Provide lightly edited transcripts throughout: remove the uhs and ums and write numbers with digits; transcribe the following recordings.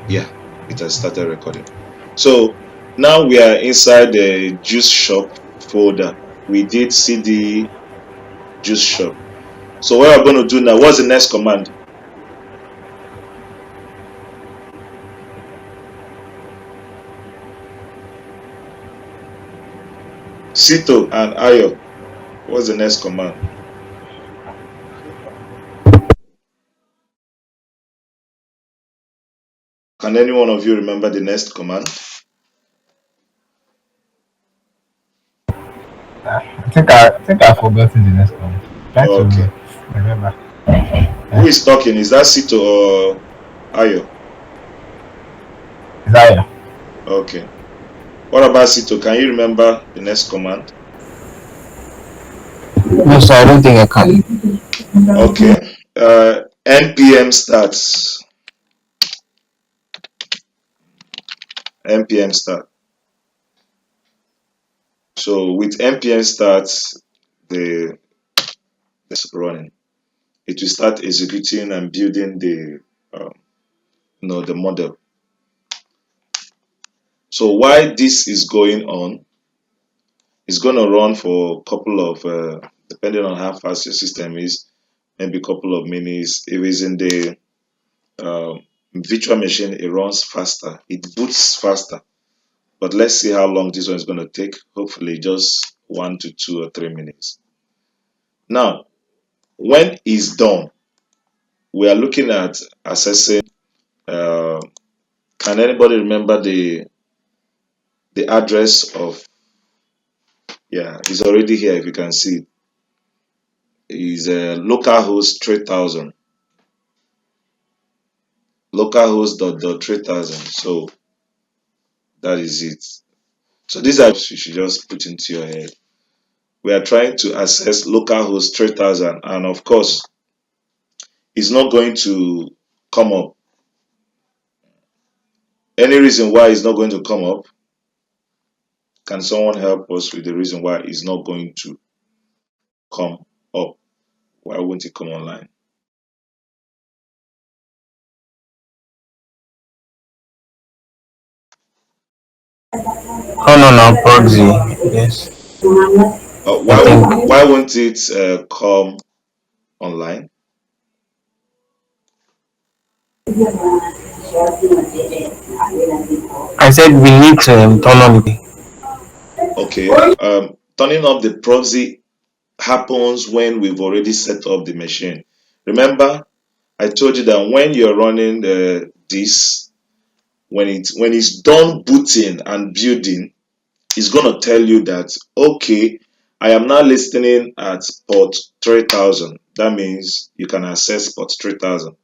Yeah, it has started recording. So now we are inside the juice shop folder. We did cd juice shop. So what we're going to do now, what's the next command? Sito and Ayo, what's the next command? Can any one of you remember the next command? I think I've forgotten the next one. Try Okay. to remember. Who Yeah. is talking? Is that Sito or Ayo? Isaiah. Okay. What about Sito? Can you remember the next command? No, sir, I don't think I can. Okay. npm starts. npm start. So with npm start, the running, it will start executing and building the the model. So while this is going on, it's going to run for a couple of depending on how fast your system is, maybe a couple of minutes. If it's in the virtual machine, it runs faster, it boots faster. But let's see how long this one is going to take. Hopefully just 1 to 2 or 3 minutes. Now when it's done, we are looking at assessing. uh, can anybody remember the address of, yeah, it's already here. If you can see, is localhost 3000, localhost dot 3000. So that is it. So these are you should just put into your head. We are trying to access localhost 3000, and of course it's not going to come up. Any reason why it's not going to come up? Can someone help us with the reason why it's not going to come up? Why won't it come online? Oh no, no, proxy. Yes, I think. Why won't it come online? I said we need to turn on the. Okay. Turning off the proxy happens when we've already set up the machine. Remember, I told you that when you're running this, when it's done booting and building, it's gonna tell you that, okay, I am now listening at port 3000. That means you can access port 3000.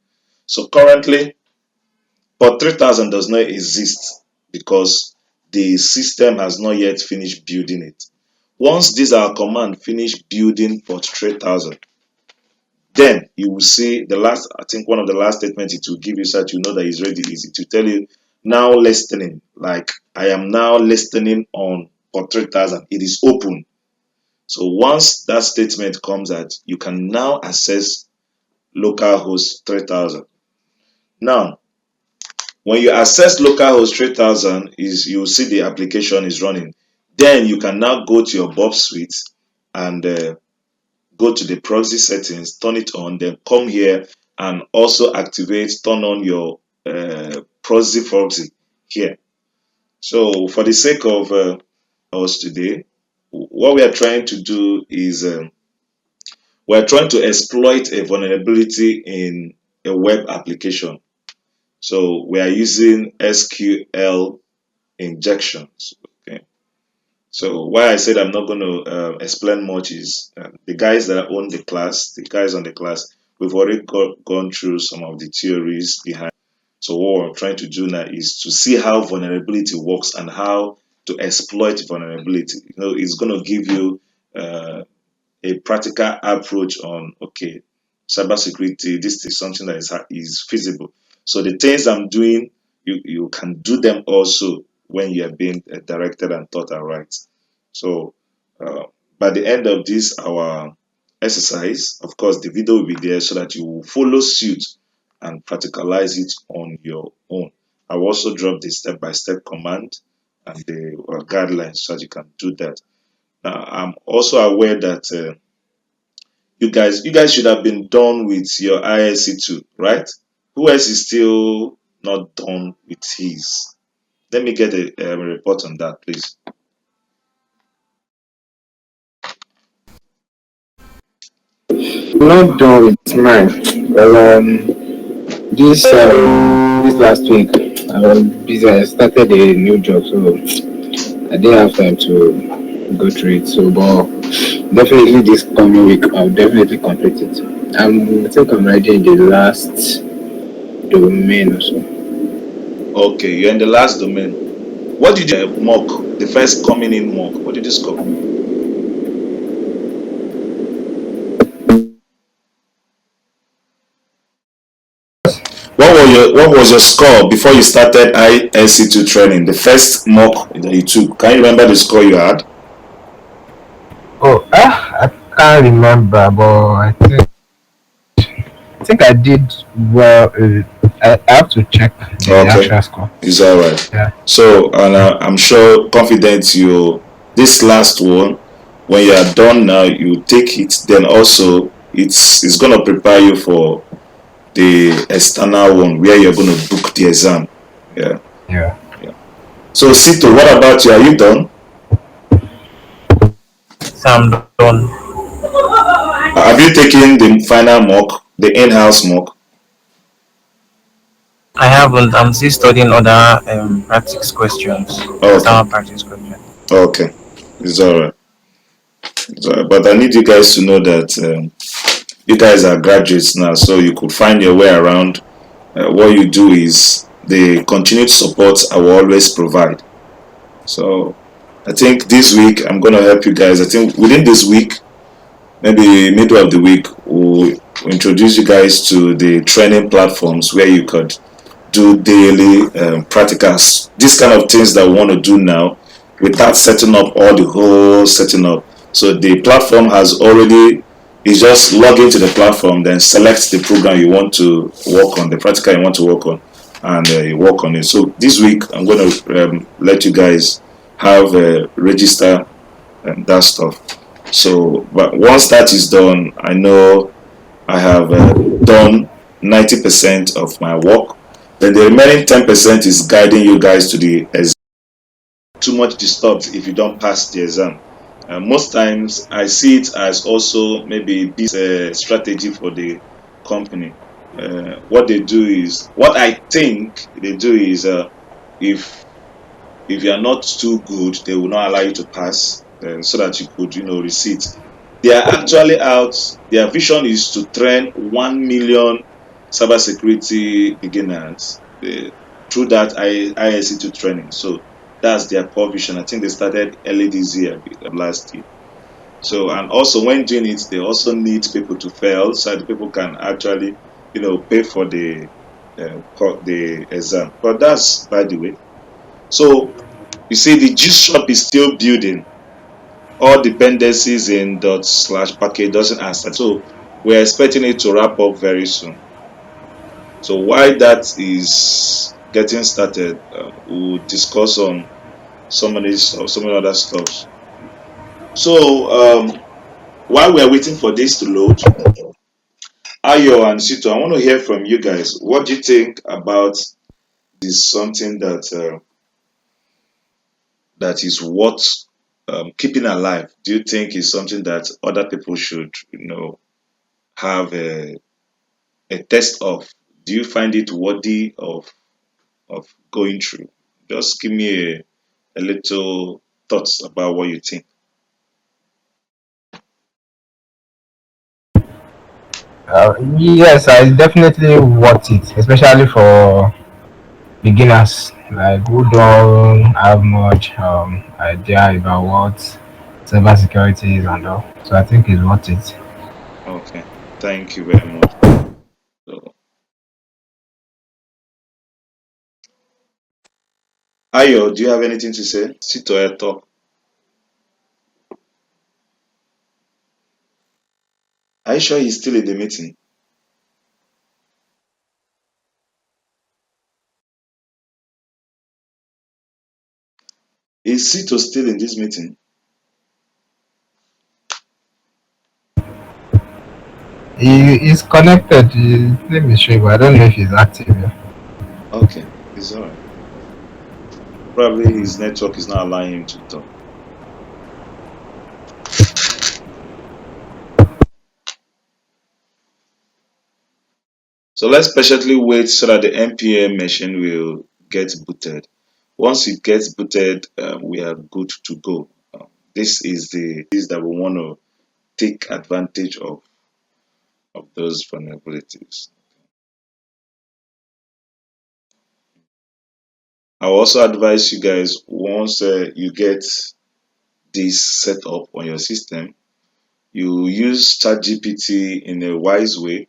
So currently, port 3000 does not exist because the system has not yet finished building it. Once this our command finish building port 3000, then you will see the last, I think one of the last statements it will give you, so that you know that it's ready. Is to tell you now listening, like I am now listening on port 3000. It is open. So once that statement comes out, you can now access localhost 3000. Now, when you access localhost 3000, is you'll see the application is running. Then you can now go to your Bob suite and go to the proxy settings, turn it on, then come here and also activate, turn on your proxy here. So for the sake of us today, what we are trying to do is we're trying to exploit a vulnerability in a web application. So we are using SQL injections. Okay. So why I said I'm not going to explain much is the guys that own the class, the guys on the class, we've already gone through some of the theories behind. So what we're trying to do now is to see how vulnerability works and how to exploit vulnerability. It's going to give you uh, a practical approach on, okay, cybersecurity. This is something that is feasible. So the things I'm doing, you can do them also when you are being directed and taught aright. So uh, by the end of this our exercise, of course, the video will be there so that you will follow suit and practicalize it on your own. I'll also drop the step-by-step command and the guidelines so that you can do that. Now, I'm also aware that you guys should have been done with your ISC too, right? Who else is still not done with his? Let me get a report on that, please. Not done with mine. Well, this last week I was busy. I started a new job, so I didn't have time to go through it. So, but definitely this coming week I'll definitely complete it. I think I'm ready in the last domain or so. Okay, you're in the last domain. What did you mock? The first coming in mock. What did you score? What was your score before you started ISC2 training? The first mock that you took. Can you remember the score you had? Oh, I can't remember, but I think I did well. I have to check the Okay, actual score. it's all right. Yeah, So, and yeah, I'm sure, confident you. This last one, when you are done now, you take it. Then also, it's gonna prepare you for the external one where you're gonna book the exam. Yeah, yeah. yeah. So, Sito, what about you? Are you done? So I'm done. Have you taken the final mock, the in-house mock? I haven't. I'm still studying other practice questions, Okay, external practice questions. okay, it's all right. It's all right. But I need you guys to know that you guys are graduates now, so you could find your way around. What you do is the continued support I will always provide. So I think this week I'm going to help you guys. I think within this week, maybe middle of the week, we'll introduce you guys to the training platforms where you could do daily practicals. These kind of things that we want to do now without setting up all the whole setting up. So the platform has already, is just log into the platform, then select the program you want to work on, the practical you want to work on, and you work on it. So this week I'm going to let you guys have register that stuff. So, but once that is done, I know I have done 90% of my work. Then the remaining 10% is guiding you guys to the exam. Too much disturbed if you don't pass the exam. Most times I see it as also maybe business strategy for the company. What they do is, what I think they do is, if if you are not too good, they will not allow you to pass, so that you could, receipt. They are actually out. Their vision is to train 1 million cybersecurity beginners through that ISC2 training. So that's their core vision. I think they started early this year, last year. So, and also when doing it, they also need people to fail so that people can actually, pay for the exam. But that's by the way. So you see, the G shop is still building. All dependencies in dot slash package doesn't answer. So we're expecting it to wrap up very soon. So while that is getting started, we'll discuss on some of the other stuff. So while we're waiting for this to load, Ayo and Sito, I want to hear from you guys. What do you think about this? Something that is worth keeping alive? Do you think is something that other people should, have a test of? Do you find it worthy of going through? Just give me a little thoughts about what you think. Yes, I definitely worth it, especially for beginners like who don't have much idea about what cybersecurity is and all. So I think it's worth it. Okay, thank you very much. So, Ayo, do you have anything to say? Sit or talk. Are you sure he's still in the meeting? Is Sito still in this meeting? He is connected. Let me show you, but I don't know if he's active. Yeah. Okay, it's all right. Probably his network is not allowing him to talk. So let's patiently wait so that the NPM machine will get booted. Once it gets booted, we are good to go. This is that we want to take advantage of those vulnerabilities. I will also advise you guys once you get this set up on your system, you use ChatGPT in a wise way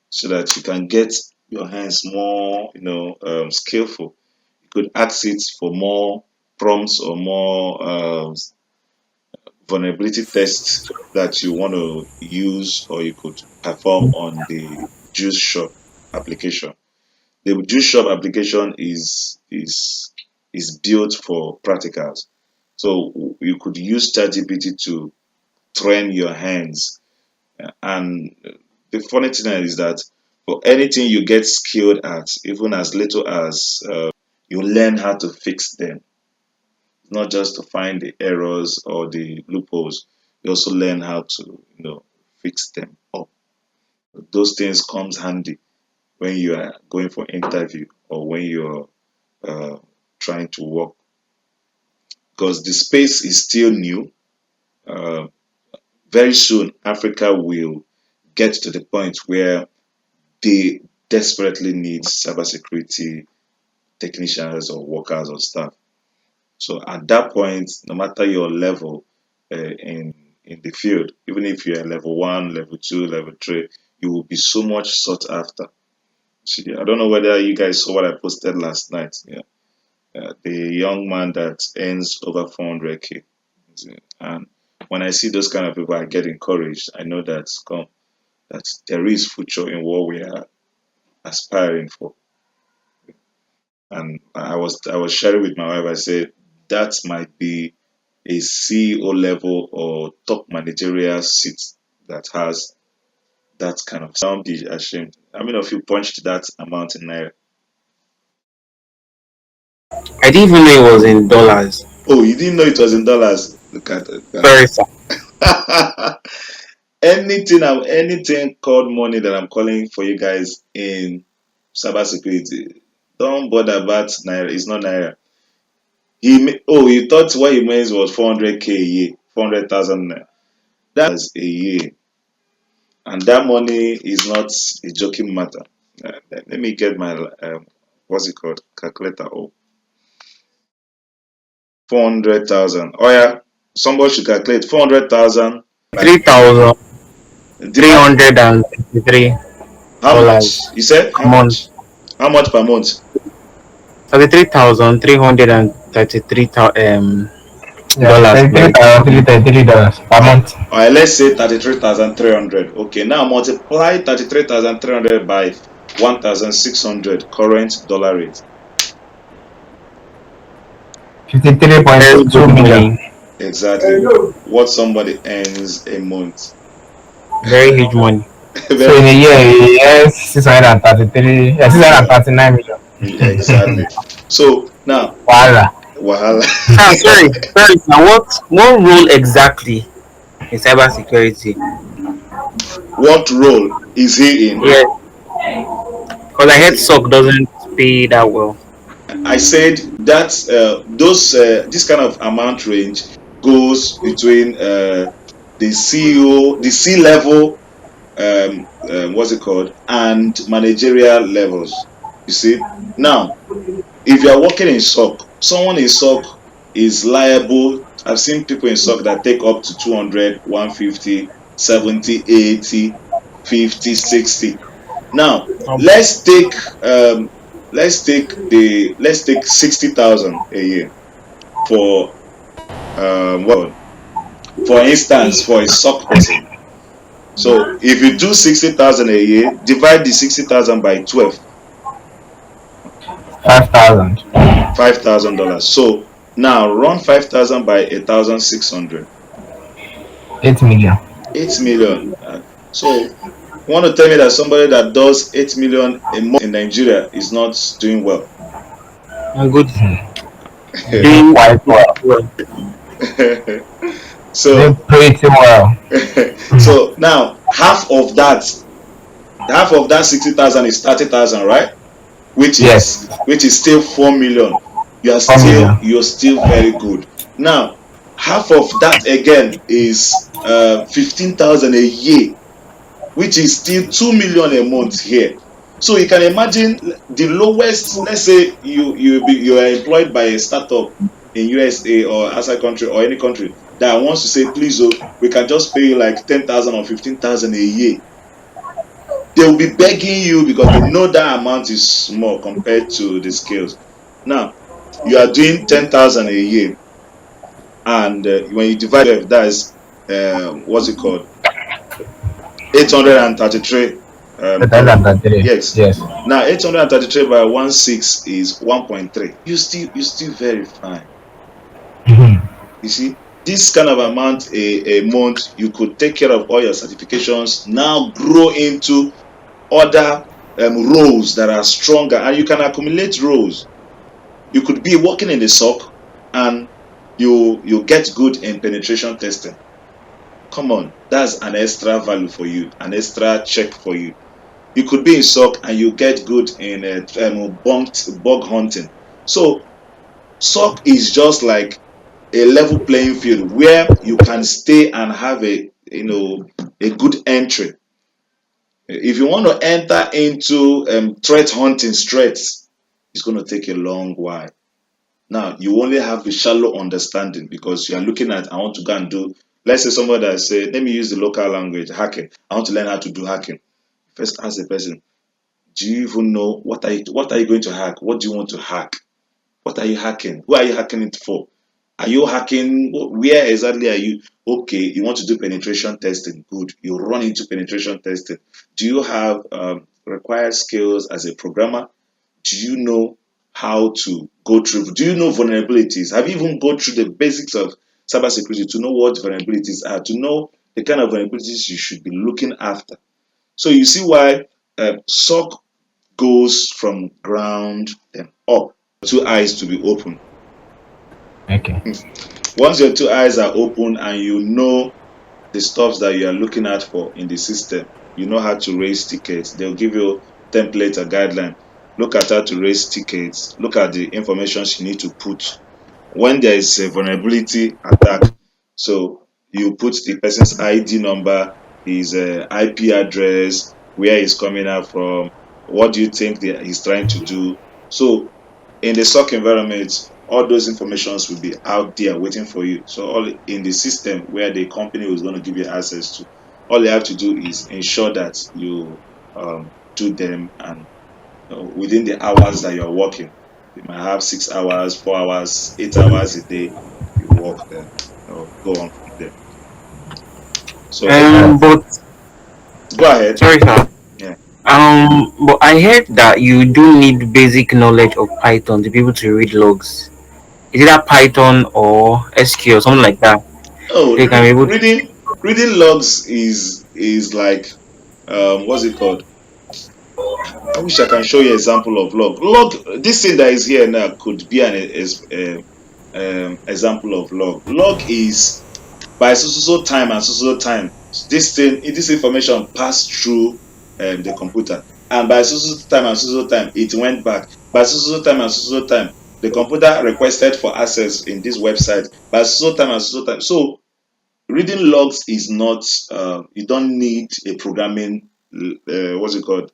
so that you can get your hands more, skillful. You could ask it for more prompts or more vulnerability tests that you want to use or you could perform on the Juice Shop application. The Juice Shop application is built for practicals. So you could use ChatGPT to train your hands. And the funny thing is that for anything you get skilled at, even as little as you learn how to fix them, not just to find the errors or the loopholes. You also learn how to, fix them up. Those things comes handy when you are going for interview or when you're uh, trying to work because the space is still new. Uh, very soon, Africa will get to the point where they desperately need cybersecurity technicians or workers or staff. So at that point, no matter your level in the field, even if you're level one, level two, level three, you will be so much sought after. See, I don't know whether you guys saw what I posted last night. Yeah, the young man that earns over 400K, and when I see those kind of people, I get encouraged. I know that there is future in what we are aspiring for. And I was sharing with my wife. I said that might be a CEO level or top managerial seat that has that kind of. Don't be ashamed. How many of you punched that amount in naira? I didn't even know it was in dollars. Oh, you didn't know it was in dollars. Look at Sorry, sir. that. Anything called money that I'm calling for you guys in cybersecurity. Don't bother about naira. It's not naira. You thought what he means was 400K a year, 400,000 naira. That's a year, and that money is not a joking matter. Let me get my what's it called calculator. Oh, 400,000. Oh yeah, somebody should calculate 400,000 by 3,333 how much? dollars You said a how month. much? How much per month? 33,333 Yeah, dollars per $33,333 per month. Let's say 33,300. Okay, now multiply 33,300 by 1,600 current dollar rate. very good 53.2 million. money. Exactly what somebody earns a month. Very huge money. So Very in a huge year, money. he has 633, yeah, Yeah, 639 million. exactly. So now, Voila. wahala. Ah, sorry, sir. What role exactly in cybersecurity? What role is he in? Yeah, because I heard See, SOC doesn't pay that well. I said that those this kind of amount range goes between the CEO, the C level, what's it called, and managerial levels. You see, now if you are working in SOC, someone in SOC is liable. I've seen people in SOC that take up to 200, 150, 70, 80, 50, 60. Now, let's take um, let's take 60,000 a year for for instance for a SOC person. So if you do 60,000 a year, divide the 60,000 by 12, 5,000. $5,000. So Now run 5,000 by 1,600. 8 million. 8 million. So you want to tell me that somebody that does 8 million a month in Nigeria is not doing well? I'm good. Doing Doing quite well. well. Doing So pretty well. so now half of that 60,000 is 30,000, right? Yes, Which is still 4 million. four million. You're still very good. Now half of that again is 15,000 a year, which is still 2 million a month here. So you can imagine the lowest. Let's say you are employed by a startup in USA or outside country or any country that wants to say, please, oh, we can just pay you like 10,000 or 15,000 a year. They will be begging you because they know that amount is small compared to the skills. Now you are doing 10,000 a year, and when you divide it, that's what's it called, 833 dollar. 2003. Yes. Yes. Now 833 by 16 is 1.3. You still very fine. You see, this kind of amount a month, you could take care of all your certifications, now grow into other roles that are stronger, and you can accumulate roles. You could be working in the SOC and you get good in penetration testing. Come on, that's an extra value for you, an extra check for you. You could be in SOC and you get good in bug hunting. So SOC is just like a level playing field where you can stay and have a good entry. If you want to enter into threat hunting straight, it's going to take a long while. Now you only have a shallow understanding because you are looking at, I want to go and do, let's say somebody that say, let me use the local language, hacking. I want to learn how to do hacking. First ask the person, do you even know what are you going to hack? What do you want to hack? What are you hacking? Who are you hacking it for? Are you hacking? Where exactly are you? Okay, you want to do penetration testing. Good. You run into penetration testing. Do you have required skills as a programmer? Do you know how to go through? Do you know vulnerabilities? Have you even go through the basics of cybersecurity to know what vulnerabilities are? To know the kind of vulnerabilities you should be looking after. So you see why SOC goes from ground then up. Two eyes to be open. Okay. Once your two eyes are open and you know the stuffs that you are looking at for in the system, you know how to raise tickets. They'll give you template or guideline. Look at how to raise tickets. Look at the information you need to put when there is a vulnerability attack. So you put the person's ID number, his IP address, where he's coming out from, what do you think he's trying to do. So in the SOC environment, all those informations will be out there waiting for you. So all in the system where the company is going to give you access to, all you have to do is ensure that you do them, and within the hours that you're working. You might have 6 hours, 4 hours, 8 hours a day. You work there. Go on from there. So That's But go ahead. sorry, sir. Yeah. But I heard that you do need basic knowledge of Python to be able to read logs. Is it that Python or SQL, something like that? Oh, They can be able to. reading logs is like what's it called? I wish I can show you example of log. Log, this thing that is here now could be an example of log. Log is by so time and so time. This information passed through the computer, and by so time and so time it went back. By so time and so time the computer requested for access in this website. By so time and so time. So reading logs is not. You don't need a programming. What's it called?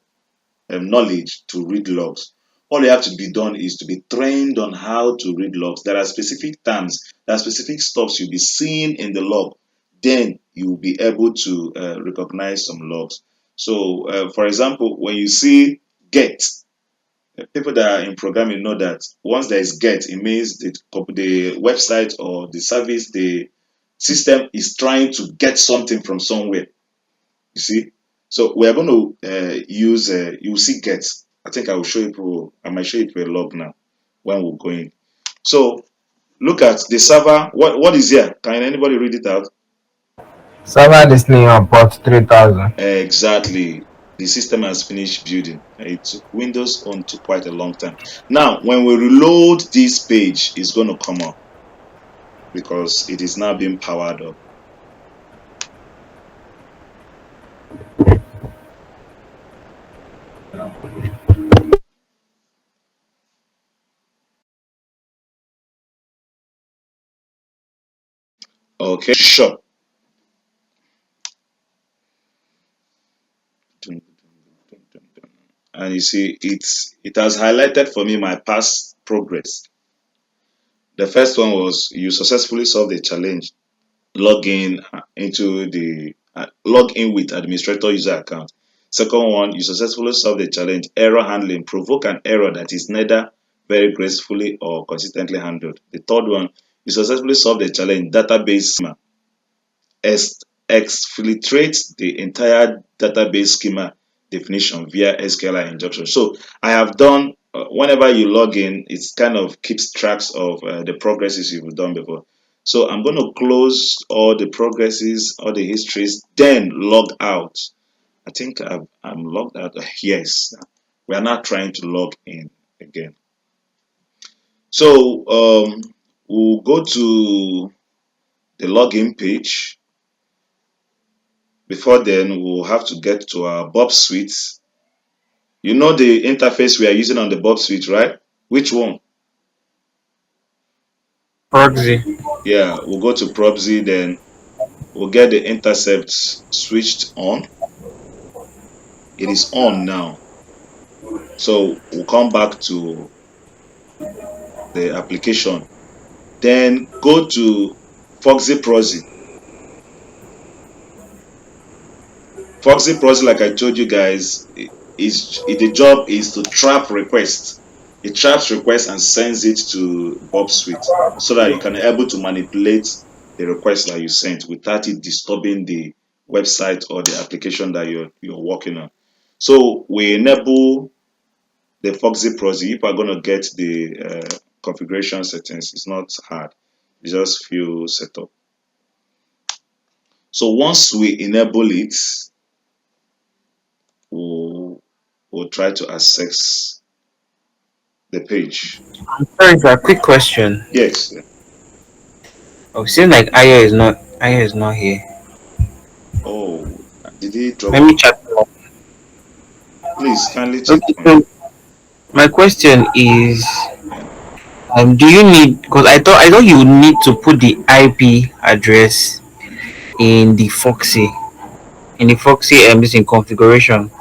Knowledge to read logs. All you have to be done is to be trained on how to read logs. There are specific terms, there are specific stuffs you'll be seeing in the log. Then you will be able to recognize some logs. So, for example, when you see get, people that are in programming know that once there is get, it means the website or the service, the system is trying to get something from somewhere. You see, so we are going to use. You see, get. I think I will show you. I might show you a log now when we're going. So Look at the server. What is here? Can anybody read it out? Server displaying on port 3000. Exactly. The system has finished building. It took Windows on took quite a long time. Now, when we reload this page, it's going to come up because it is now being powered up. Okay, sure. And you see, it has highlighted for me my past progress. The first one was you successfully solved a challenge. Log in into the log in with administrator user account. Second one, you successfully solved the challenge. Error handling. Provoke an error that is neither very gracefully or consistently handled. The third one, you successfully solved the challenge. Database schema. Exfiltrate the entire database schema definition via SQL injection. So I have done, whenever you log in, it kind of keeps tracks of the progresses you've done before. So I'm going to close all the progresses, all the histories, then log out. I think I'm logged out. Yes, we are not trying to log in again. So we'll go to the login page. Before then, we'll have to get to our Bob Suite. You know the interface we are using on the Bob Suite, right? Which one? Proxy. Yeah, we'll go to Proxy, then we'll get the intercept switched on. It is on now. So we'll come back to the application. Then go to Foxy Proxy. Foxy Proxy, like I told you guys, the job is to trap requests. It traps requests and sends it to Bob Suite so that you can be able to manipulate the request that you sent without it disturbing the website or the application that you're working on. So we enable the Foxy Proxy. If we're going to get the configuration settings, it's not hard. It's just few setup. So once we enable it, we'll try to access the page. Sorry, sir. Quick question. Yes. Oh, seems like Aya is not here. Oh, did he drop Let me off? chat. Please kindly check Okay, for me. so my question is, Yeah. do you need? Because I thought you would need to put the IP address in the Foxy, this in configuration,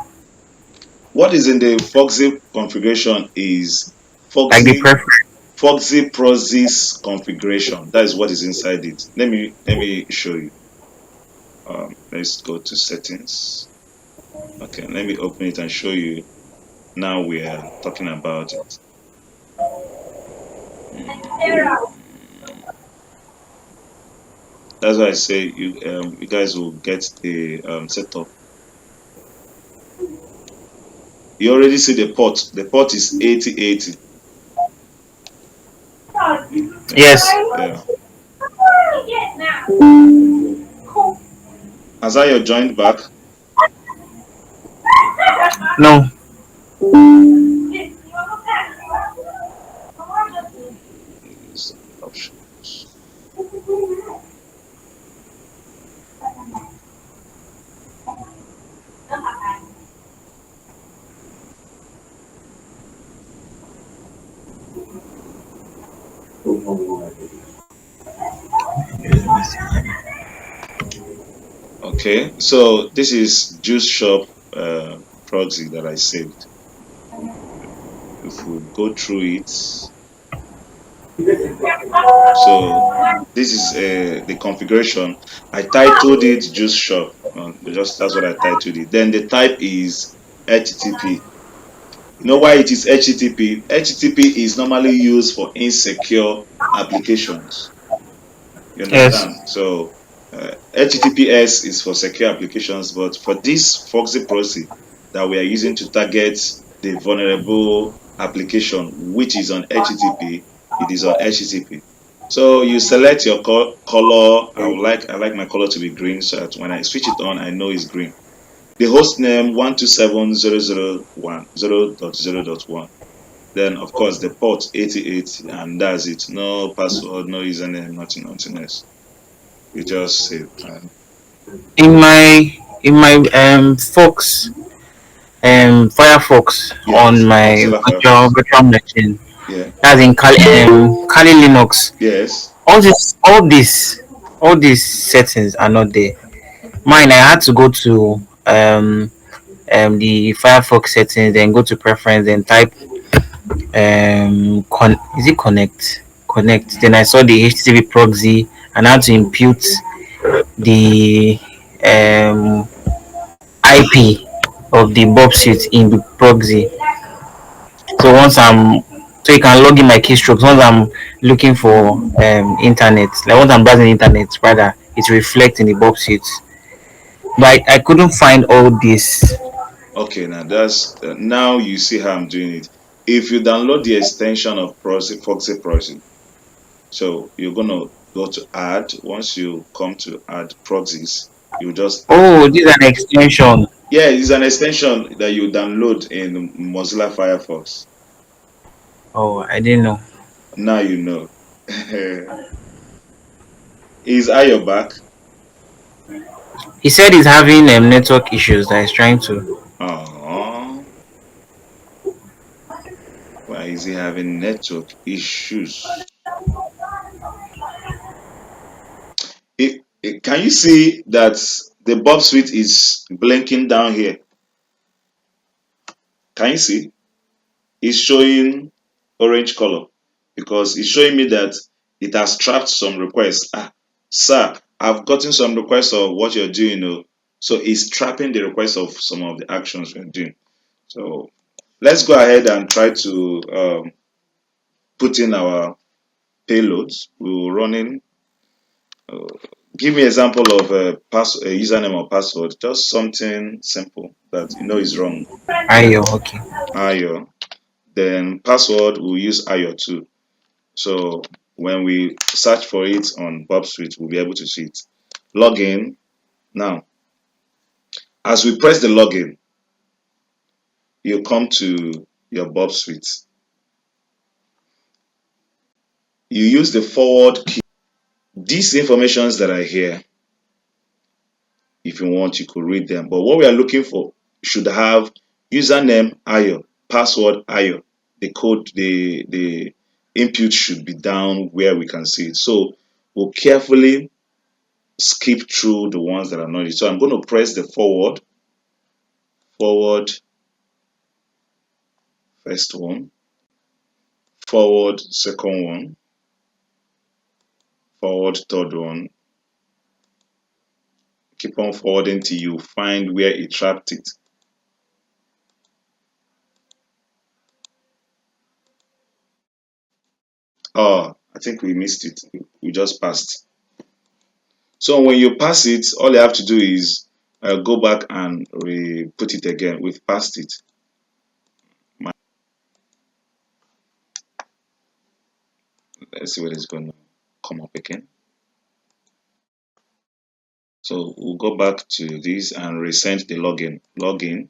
What is in the Foxy configuration is like the Foxy preference. Foxy Proxy's configuration. That is what is inside it. Let me show you. Let's go to settings. Okay, let me open it and show you. Now we are talking about it. That's why I say you guys will get the setup. You already see the port. The port is 8080. Yeah, Yes. yeah. As I joined back, No. is options. Okay, so this is Juice Shop proxy that I saved. If we go through it, so this is the configuration. I titled it Juice Shop. Just that's what I titled it. Then the type is HTTP. You know why it is HTTP? HTTP is normally used for insecure applications. You Yes. understand? So HTTPS is for secure applications, but for this Foxy proxy that we are using to target the vulnerable application, which is on HTTP, it is on HTTP. So you select your color. I like my color to be green, so that when I switch it on, I know it's green. The host name 127.0.0.1. Then of course the port 88, and that's it. No password, no username, nothing else. You just save. And In my Fox Firefox on yes, my Mozilla Firefox. virtual machine, Yeah. that's in Kali Linux. Yes. All these settings are not there. Mine, I had to go to the Firefox settings, then go to preference, then type is it connect. Then I saw the HTTP proxy and how to impute the IP of the Bob suite in the proxy. So once I'm so you can log in my keystrokes once I'm looking for internet, like once I'm browsing internet rather, it reflects in the Bob suite. But I couldn't find all this. Okay, now that's now you see how I'm doing it. If you download the extension of Foxy Proxy, so you're gonna go to add. Once you come to add proxies, you just add Oh, it. this is an extension. Yeah, it's an extension that you download in Mozilla Firefox. Oh, I didn't know. Now you know. Is Ayo back? He said he's having network issues that he's trying to. Oh, why is he having network issues? Can you see that the Bob suite is blinking down here? Can you see? It's showing orange color because it's showing me that it has trapped some requests. Ah, sir, I've gotten some requests of what you're doing. Oh. So it's trapping the requests of some of the actions we're doing. So let's go ahead and try to put in our payloads. We will run in. Uh, Give me an example of a username or password. Just something simple that you know is wrong. Ayo, okay. Ayo. Then password, we'll use Ayo too. So when we search for it on Bob Suite, we'll be able to see it. Login. Now, as we press the login, you come to your Bob Suite. You use the forward key. These informations that are here, if you want, you could read them. But what we are looking for should have username Ayo, password Ayo. The code, the input should be down where we can see it. So we'll carefully skip through the ones that are not. So I'm going to press the forward first one, forward second one, forward third one. Keep on forwarding till you find where it trapped it. Oh, I think we missed it. We just passed. So when you pass it, all you have to do is go back and put it again. We've passed it. Let's see whether it's going to come up again. So we'll go back to this and resend the login. Login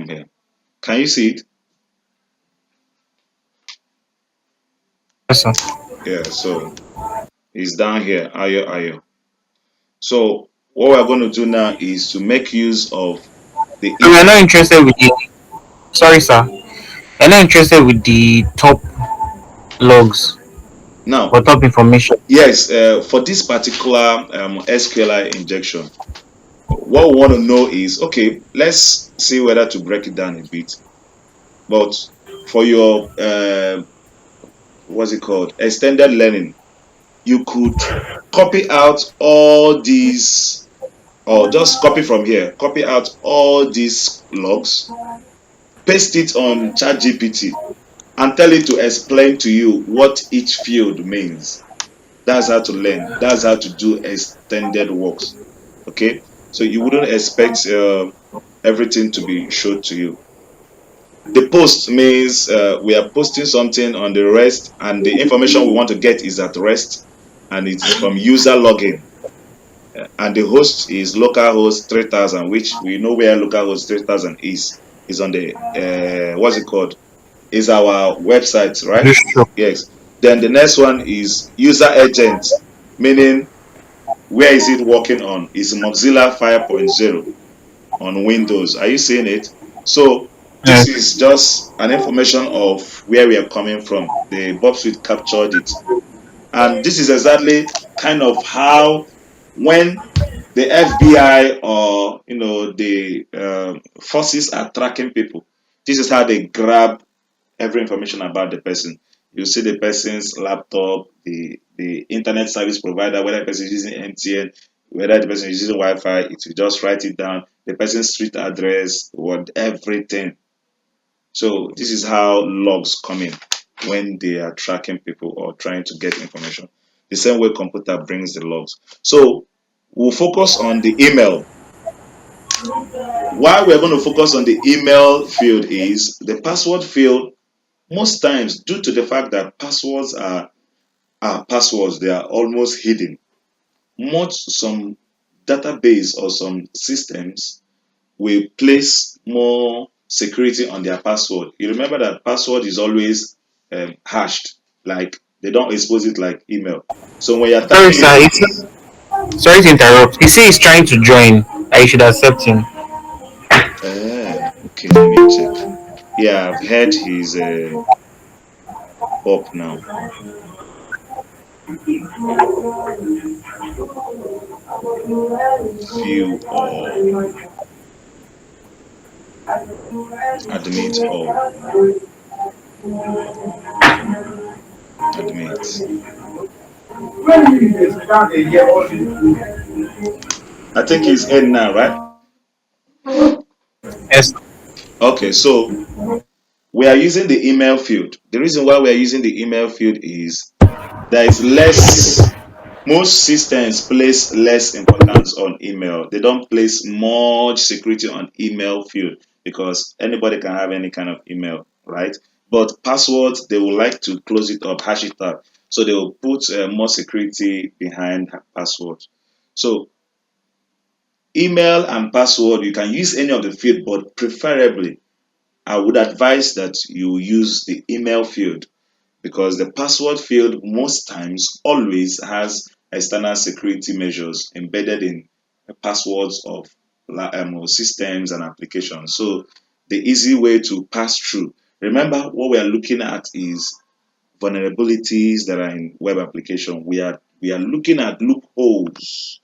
here. Can you see it? Yes, sir. Yeah, so it's down here, Ayo. So what we're going to do now is to make use of the So we are if. not interested with the. Sorry, sir. We're not interested with the top logs Now, or top information. yes, for this particular SQLI injection, what we want to know is, okay, let's see whether to break it down a bit. But for your, what's it called, extended learning, you could copy out all these, or just copy from here, copy out all these logs, paste it on ChatGPT, and tell it to explain to you what each field means. That's how to learn. That's how to do extended works. Okay, so you wouldn't expect everything to be showed to you. The post means we are posting something on the rest, and the information we want to get is at rest, and it is from user login. And the host is localhost 3000, which we know where localhost 3000 is on the what's it called? Is our website, right? Distro. Yes. Then the next one is user agent, meaning where is it working on? Is Mozilla 5.0 on Windows. Are you seeing it? So this Yes. is just an information of where we are coming from. The Bob Suite captured it. And this is exactly kind of how when the FBI or the forces are tracking people, this is how they grab every information about the person. You see the person's laptop, the internet service provider, whether the person is using MTN, whether the person is using Wi-Fi, it will just write it down, the person's street address, what everything. So this is how logs come in when they are tracking people or trying to get information. The same way computer brings the logs. So we'll focus on the email. Why we're going to focus on the email field is the password field. Most times, due to the fact that passwords are passwords, they are almost hidden. Some database or some systems will place more security on their password. You remember that password is always hashed, like they don't expose it like email. So when you're Sorry, typing sir. it, Sorry to interrupt. You see, he's trying to join. I should accept him. okay, let me check. Yeah, I've heard his up now. View or admit or admit. I think he's in now, right? Yes. Okay, so we are using the email field. The reason why we are using the email field is there is less, most systems place less importance on email. They don't place much security on email field because anybody can have any kind of email, right? But passwords, they will like to close it up, hash it up. So they will put more security behind password. So email and password, you can use any of the field, but preferably I would advise that you use the email field because the password field most times always has external security measures embedded in the passwords of systems and applications. So the easy way to pass through. Remember, what we are looking at is vulnerabilities that are in web application. We are looking at loopholes.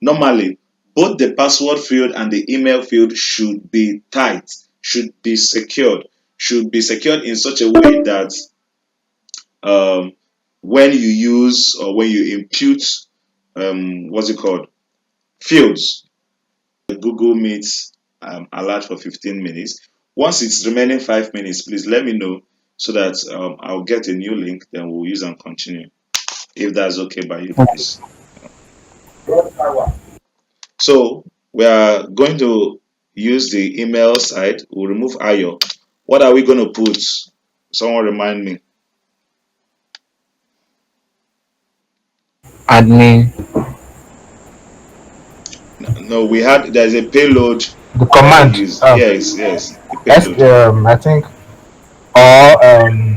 Normally, both the password field and the email field should be tight, should be secured in such a way that um, when you use or when you impute what's it called fields, Google Meet alert for 15 minutes. Once it's remaining 5 minutes, please let me know so that I'll get a new link, then we'll use and continue. If that's okay by you, please. So we are going to use the email side. We'll remove IO. What are we going to put? Someone remind me. Admin. No, we had there's a payload The that we command. use. Yes, yes, the S payload. I think or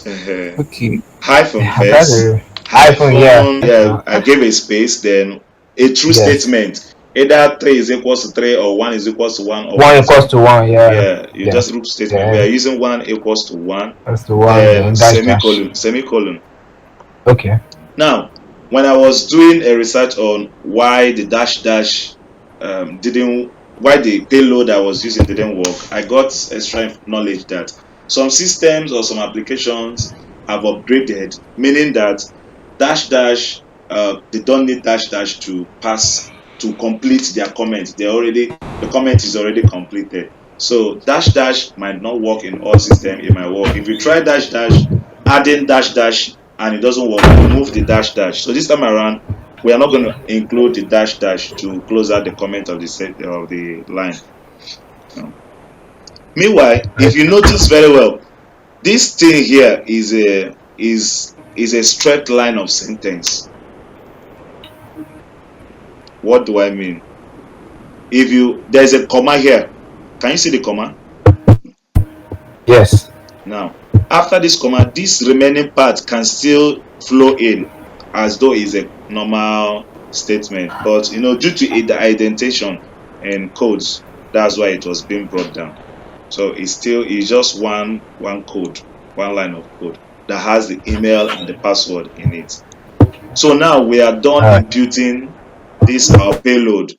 Uh, Okay. hyphen that's first. a iPhone. Yeah, Hyphen, yeah, I gave a space, then a true yes. statement. Either 3 is equals to 3 or 1 is equals to 1 or 1 One is equals to one. Yeah, yeah, you yeah. just root statement. We are Then using 1 equals to 1, that's the one. then Then dash dash. semicolon, semicolon. Okay. Now, when I was doing a research on why the dash dash didn't, why the payload I was using didn't work, I got extra knowledge that some systems or some applications have upgraded, meaning that dash dash, they don't need dash dash to pass to complete their comment. The comment is already completed. So dash dash might not work in all systems. It might work if you try dash dash, adding dash dash and it doesn't work, remove the dash dash. So this time around, we are not going to include the dash dash to close out the comment of the set of the line. No. Meanwhile, if you notice very well, this thing here is a straight line of sentence. What do I mean? If you there's a comma here, can you see the comma? Yes. Now, after this comma, this remaining part can still flow in as though it's a normal statement. But due to the indentation and codes, that's why it was being brought down. So it's just one code, one line of code that has the email and the password in it. So now we are done All right. imputing this our payload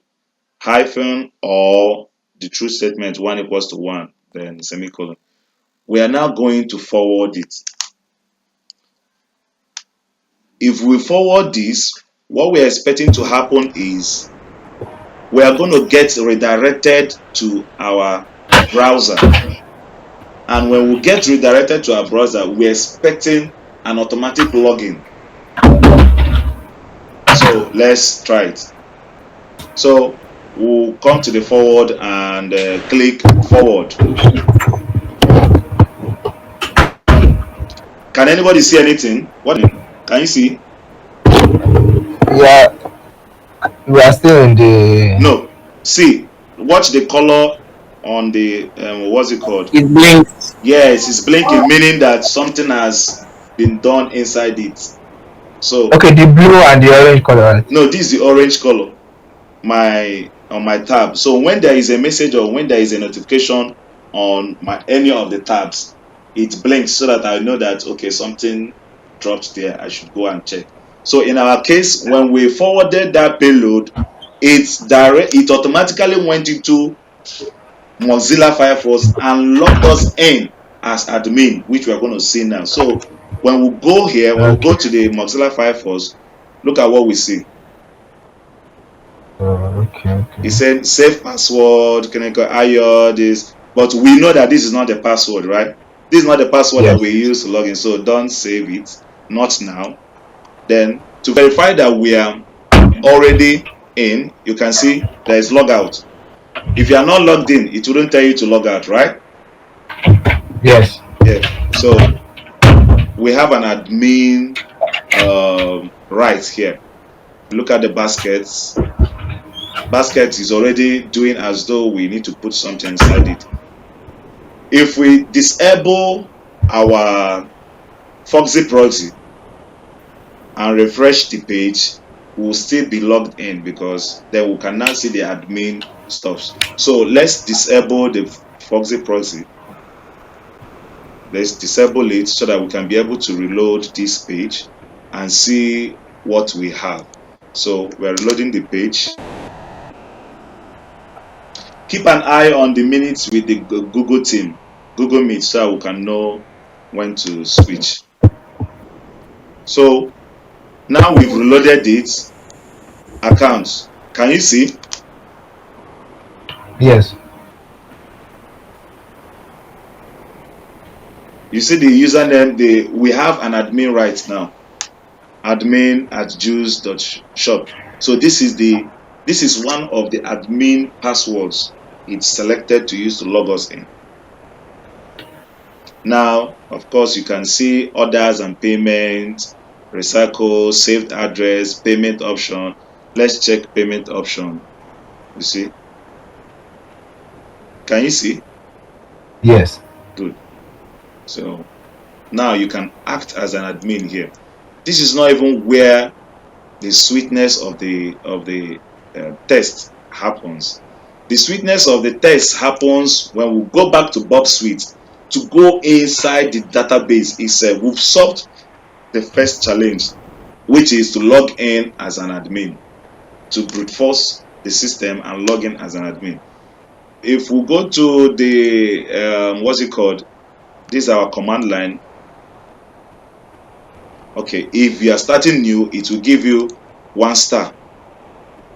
hyphen or the true statement 1 = 1, then semicolon. We are now going to forward it. If we forward this, what we are expecting to happen is we are going to get redirected to our browser. And when we get redirected to our browser, we're expecting an automatic login. So let's try it. So we'll come to the forward and click forward. Can anybody see anything? What can you see? Yeah, we are still in the. No. See, watch the color on the what's it called? It blinks. Yes, it's blinking, meaning that something has been done inside it. So Okay, the blue and the orange color, right? no, this is the orange color. On my tab. So when there is a message or when there is a notification on any of the tabs, it blinks so that I know that okay, something dropped there. I should go and check. So in our case, when we forwarded that payload, it automatically went into Mozilla Firefox and logged us in as admin, which we are going to see now. So when we go here, when we go Okay. to the Mozilla Firefox, look at what we see. Okay. He Okay. said save password, can I go IO this, but we know that this is not the password, right? This is not the password that Yes. we use to log in, so don't save it, not now. Then to verify that we are already in, you can see there is logout. If you are not logged in, it wouldn't tell you to log out, right? Yes. Yeah. So we have an admin right here. Look at the baskets. Basket is already doing as though we need to put something inside it. If we disable our Foxy proxy and refresh the page, we'll still be logged in because then we can now see the admin stuff. So let's disable the Foxy proxy. Let's disable it so that we can be able to reload this page and see what we have. So we're reloading the page. Keep an eye on the minutes with the Google team, Google Meet, so we can know when to switch. So now we've reloaded it. Accounts. Can you see? Yes. You see the username. We have an admin right now. admin@juice.shop. So this is one of the admin passwords it's selected to use to log us in. Now, of course, you can see orders and payments, recycle, saved address, payment option. Let's check payment option. You see? Can you see? Yes. Good. So now you can act as an admin here. This is not even where the sweetness of the test happens. The sweetness of the test happens when we go back to Bob Suite to go inside the database itself. We've solved the first challenge, which is to log in as an admin, to brute force the system and log in as an admin. If we go to the what's it called? This is our command line. Okay, if you are starting new, it will give you 1 star.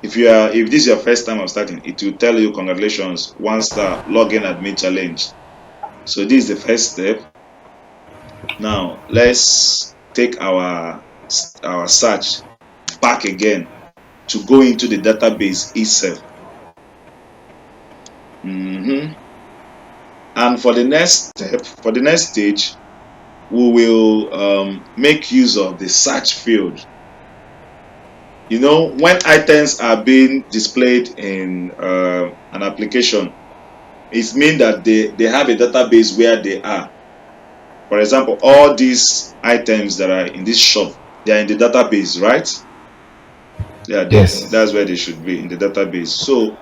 If this is your first time of starting, it will tell you congratulations, 1 star, login admin challenge. So this is the first step. Now let's take our search back again to go into the database itself. And for the next step, for the next stage, we will make use of the search field. You know, when items are being displayed in an application, it means that they have a database where they are. For example, all these items that are in this shop, they are in the database, right? Yeah, Yes. that's where they should be, in the database. So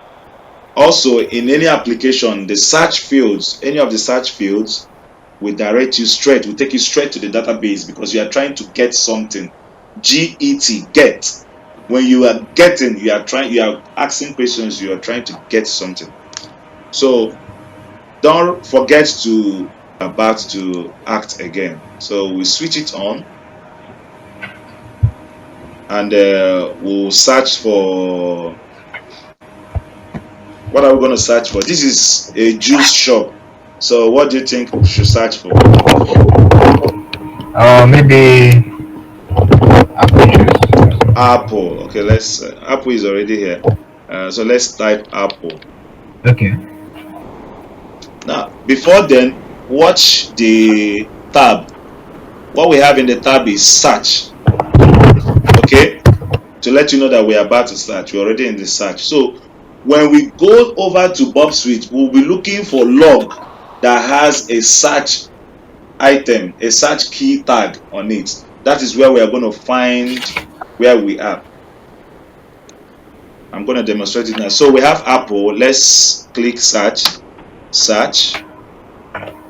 also in any application, the search fields, any of the search fields will direct you straight, will take you straight to the database because you are trying to get something. Get, get. When you are getting, you are asking questions, you are trying to get something. So don't forget to about to act again. So we switch it on and we'll search for, what are we going to search for? This is a juice shop. So what do you think we should search for? Maybe apple juice. Apple. Okay, let's. Apple is already here. So let's type apple. Okay. Now, before then, watch the tab. What we have in the tab is search. Okay, to let you know that we're about to search. We're already in the search. So when we go over to Bob Suite, we'll be looking for log that has a search item, a search key tag on it. That is where we are going to find where we are. I'm going to demonstrate it now. So we have Apple. Let's click search. Search.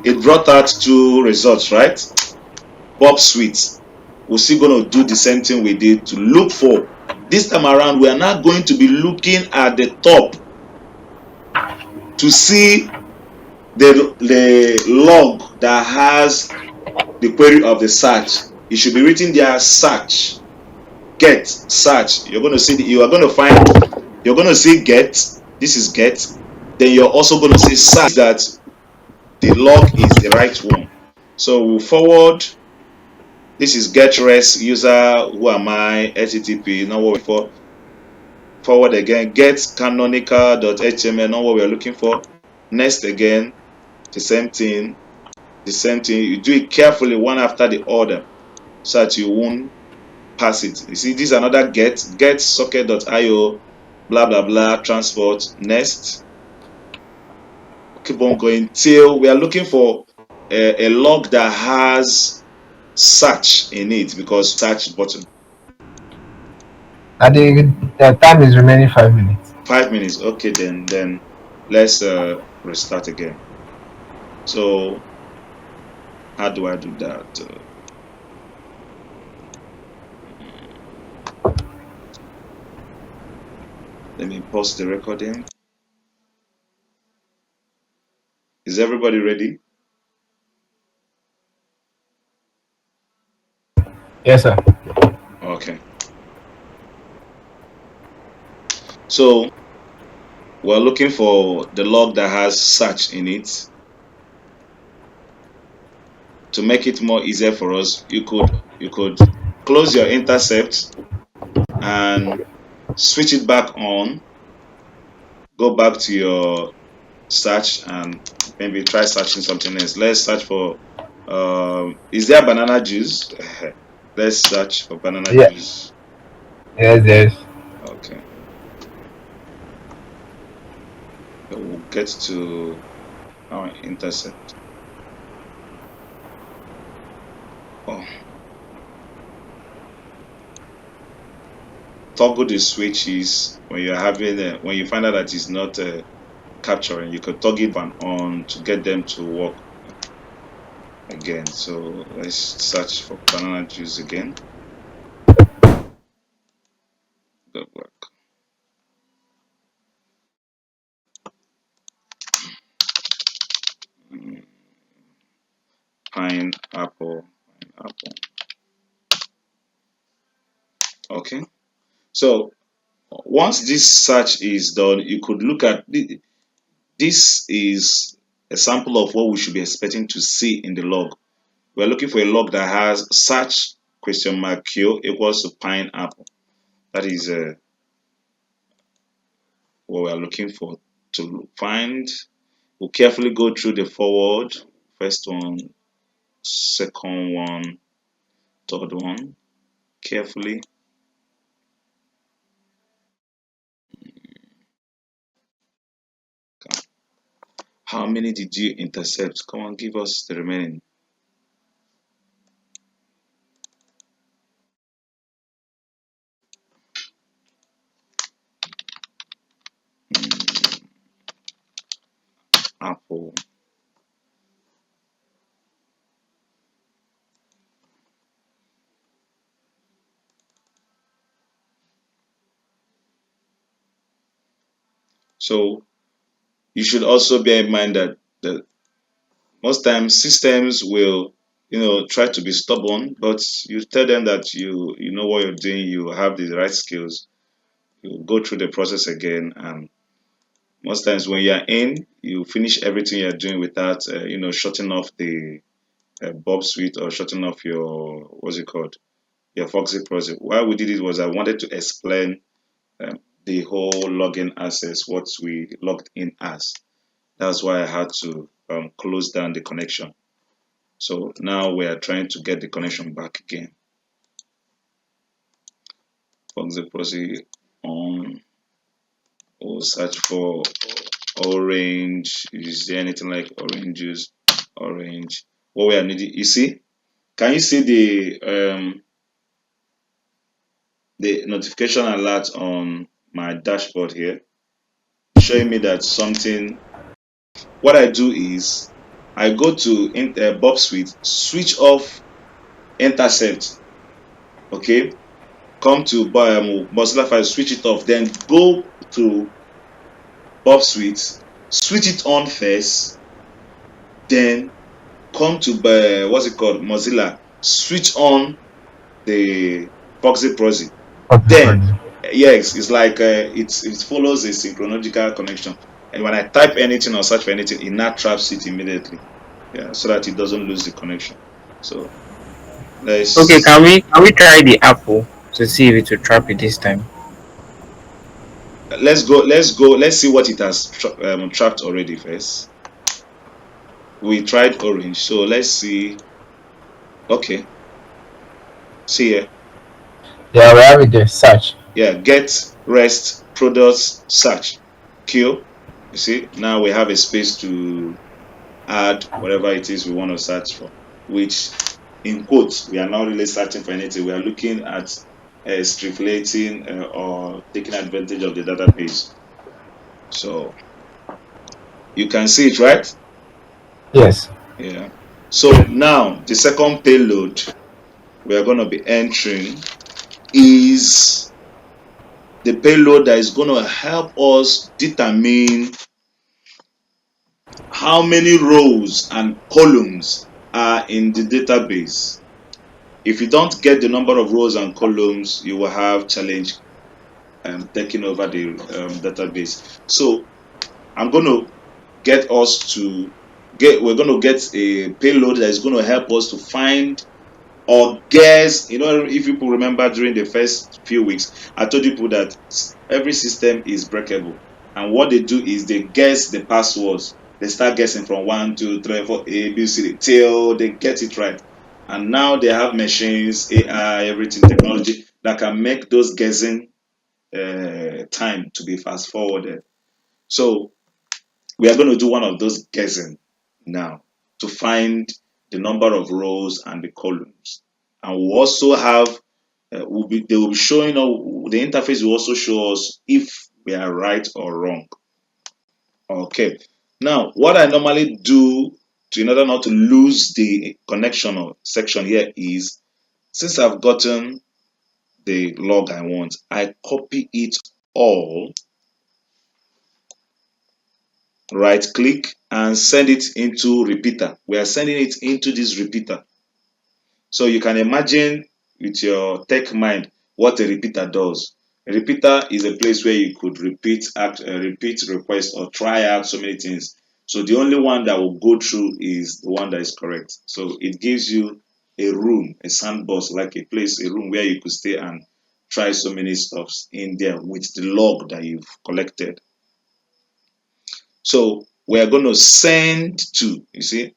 It brought out two results, right? Bob Suite. We're still going to do the same thing we did to look for. This time around, we are not going to be looking at the top to see the log that has the query of the search. It should be written there, search, get, search. You're going to see, you are going to find, you're going to see get, this is get. Then you're also going to see search, that the log is the right one. So we'll forward. This is get res user, who am I, http, not what we're for. Forward again, get canonical.html, not what we're looking for. Next again, the same thing, the same thing. You do it carefully, one after the other, so that you won't pass it. You see, this is another get socket.io, blah blah blah, transport. Next, keep on going till we are looking for a log that has search in it, because search button. The time is remaining 5 minutes. 5 minutes. Okay, then let's restart again. So how do I do that? Let me pause the recording. Is everybody ready? Yes, sir. Okay. So we're looking for the log that has search in it. To make it more easier for us, you could close your intercept and switch it back on. Go back to your search and maybe try searching something else. Let's search for is there banana juice? Let's search for banana Yeah. juice. Yes, yes. Okay. We'll get to our intercept. Oh, toggle the switches when you're having when you find out that it's not capturing. You could toggle it and on to get them to work again. So let's search for banana juice again. Good work. Mm, pineapple, pineapple. Okay. So once this search is done, you could look at this is a sample of what we should be expecting to see in the log. We're looking for a log that has search question mark q equals to pineapple. That is what we're looking for to find. We'll carefully go through the forward, first one, second one, third one, carefully. How many did you intercept? Come on, give us the remaining. Apple. So you should also bear in mind that most times systems will, try to be stubborn, but you tell them that you know what you're doing, you have the right skills, you go through the process again, and most times when you're in, you finish everything you're doing without, shutting off the Bob suite or shutting off your, what's it called, your Foxy project. Why we did it was I wanted to explain um, the whole login access, what we logged in as. That's why I had to close down the connection. So now we are trying to get the connection back again. Foxy project on. We'll search for orange. Is there anything like orange juice? Orange. What we are needing, you see? Can you see the notification alert on my dashboard here? Showing me that something. What I do is I go to Bob Suite, switch off intercept. Okay, come to Mozilla File, switch it off, then go to Bob Suite, switch it on first, then come to what's it called, Mozilla, switch on the Foxy proxy. Okay, Then proxy. yes, it's like it follows a synchronological connection, and when I type anything or search for anything, it now traps it immediately. Yeah, so that it doesn't lose the connection. So Okay, let's can we try the Apple to see if it will trap it this time? let's see what it has trapped already first. We tried orange, so let's see. Okay, see here. Yeah, we have it there. Search. Yeah, get rest products search kill. You see, now we have a space to add whatever it is we want to search for, which in quotes, we are not really searching for anything. We are looking at striflating or taking advantage of the database. So you can see it, right? Yes. Yeah. So now the second payload we are going to be entering is the payload that is going to help us determine how many rows and columns are in the database. If you don't get the number of rows and columns, you will have challenge taking over the database. So I'm going to get us to we're going to get a payload that is going to help us to find or guess. If people remember during the first few weeks, I told people that every system is breakable, and what they do is they guess the passwords. They start guessing from 1 2 3 4 A B C D till they get it right. And now they have machines, AI, everything, technology that can make those guessing time to be fast forwarded. So we are going to do one of those guessing now to find the number of rows and the columns. And we'll also have, they will be showing, the interface will also show us if we are right or wrong. Okay. Now, what I normally do in order not to lose the connection or section here is, since I've gotten the log I want, I copy it all, right click and send it into repeater. We are sending it into this repeater. So you can imagine with your tech mind what a repeater does. A repeater is a place where you could repeat request or try out so many things. So the only one that will go through is the one that is correct. So it gives you a room, a sandbox, like a place, a room where you could stay and try so many stuffs in there with the log that you've collected. So we are going to send to, you see,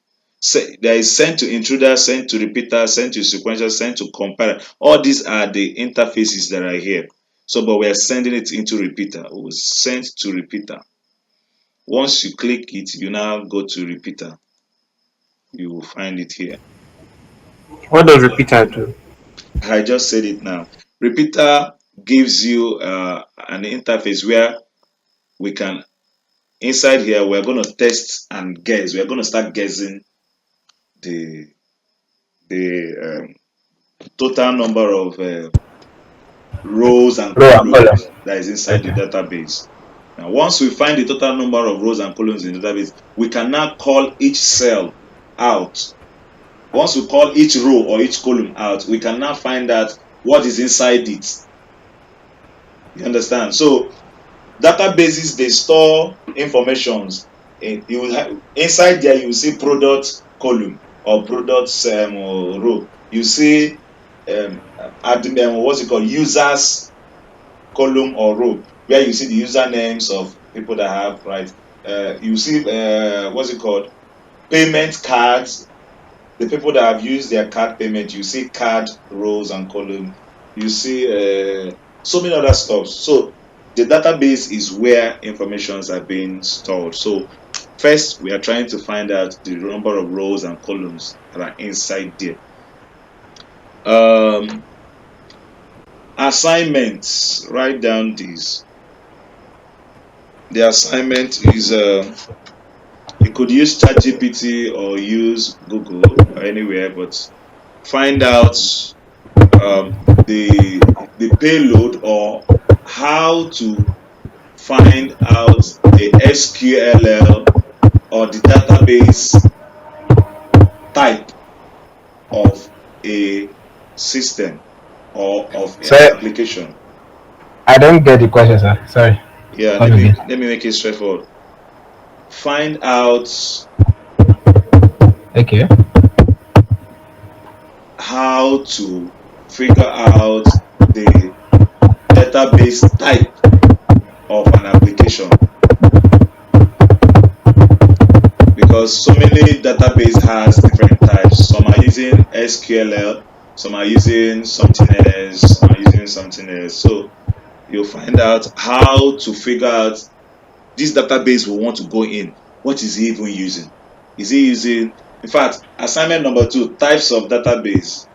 there is send to intruder, send to repeater, send to sequential, send to compiler. All these are the interfaces that are here. So, but we are sending it into repeater. We will send to repeater. Once you click it, you now go to repeater. You will find it here. What does repeater do? I just said it now. Repeater gives you an interface where we can, inside here, we're going to test and guess. We're going to start guessing the the total number of rows and Row and column. columns that is inside the Okay. database. Now, once we find the total number of rows and columns in the database, we can now call each cell out. Once we call each row or each column out, we can now find out what is inside it. You understand? So databases, they store informations. Inside there, you see product column or product row. You see what's it called, users column or row, where you see the usernames of people that have, right. You see what's it called, payment cards, the people that have used their card payment. You see card rows and column. You see so many other stuff. So the database is where informations are being stored. So first, we are trying to find out the number of rows and columns that are inside there. Assignments, write down these. The assignment is you could use ChatGPT or use Google or anywhere, but find out the payload, or how to find out the SQL or the database type of a system or of an So application. I don't get the question, sir. Sorry. Yeah, Come let me again. let me make it straightforward. Find out Okay. how to figure out the database type of an application, because so many database has different types. Some are using SQL, some are using something else, some are using something else. So you'll find out how to figure out this database we want to go in. What is he even using? Is he using, in fact, assignment number 2, types of database.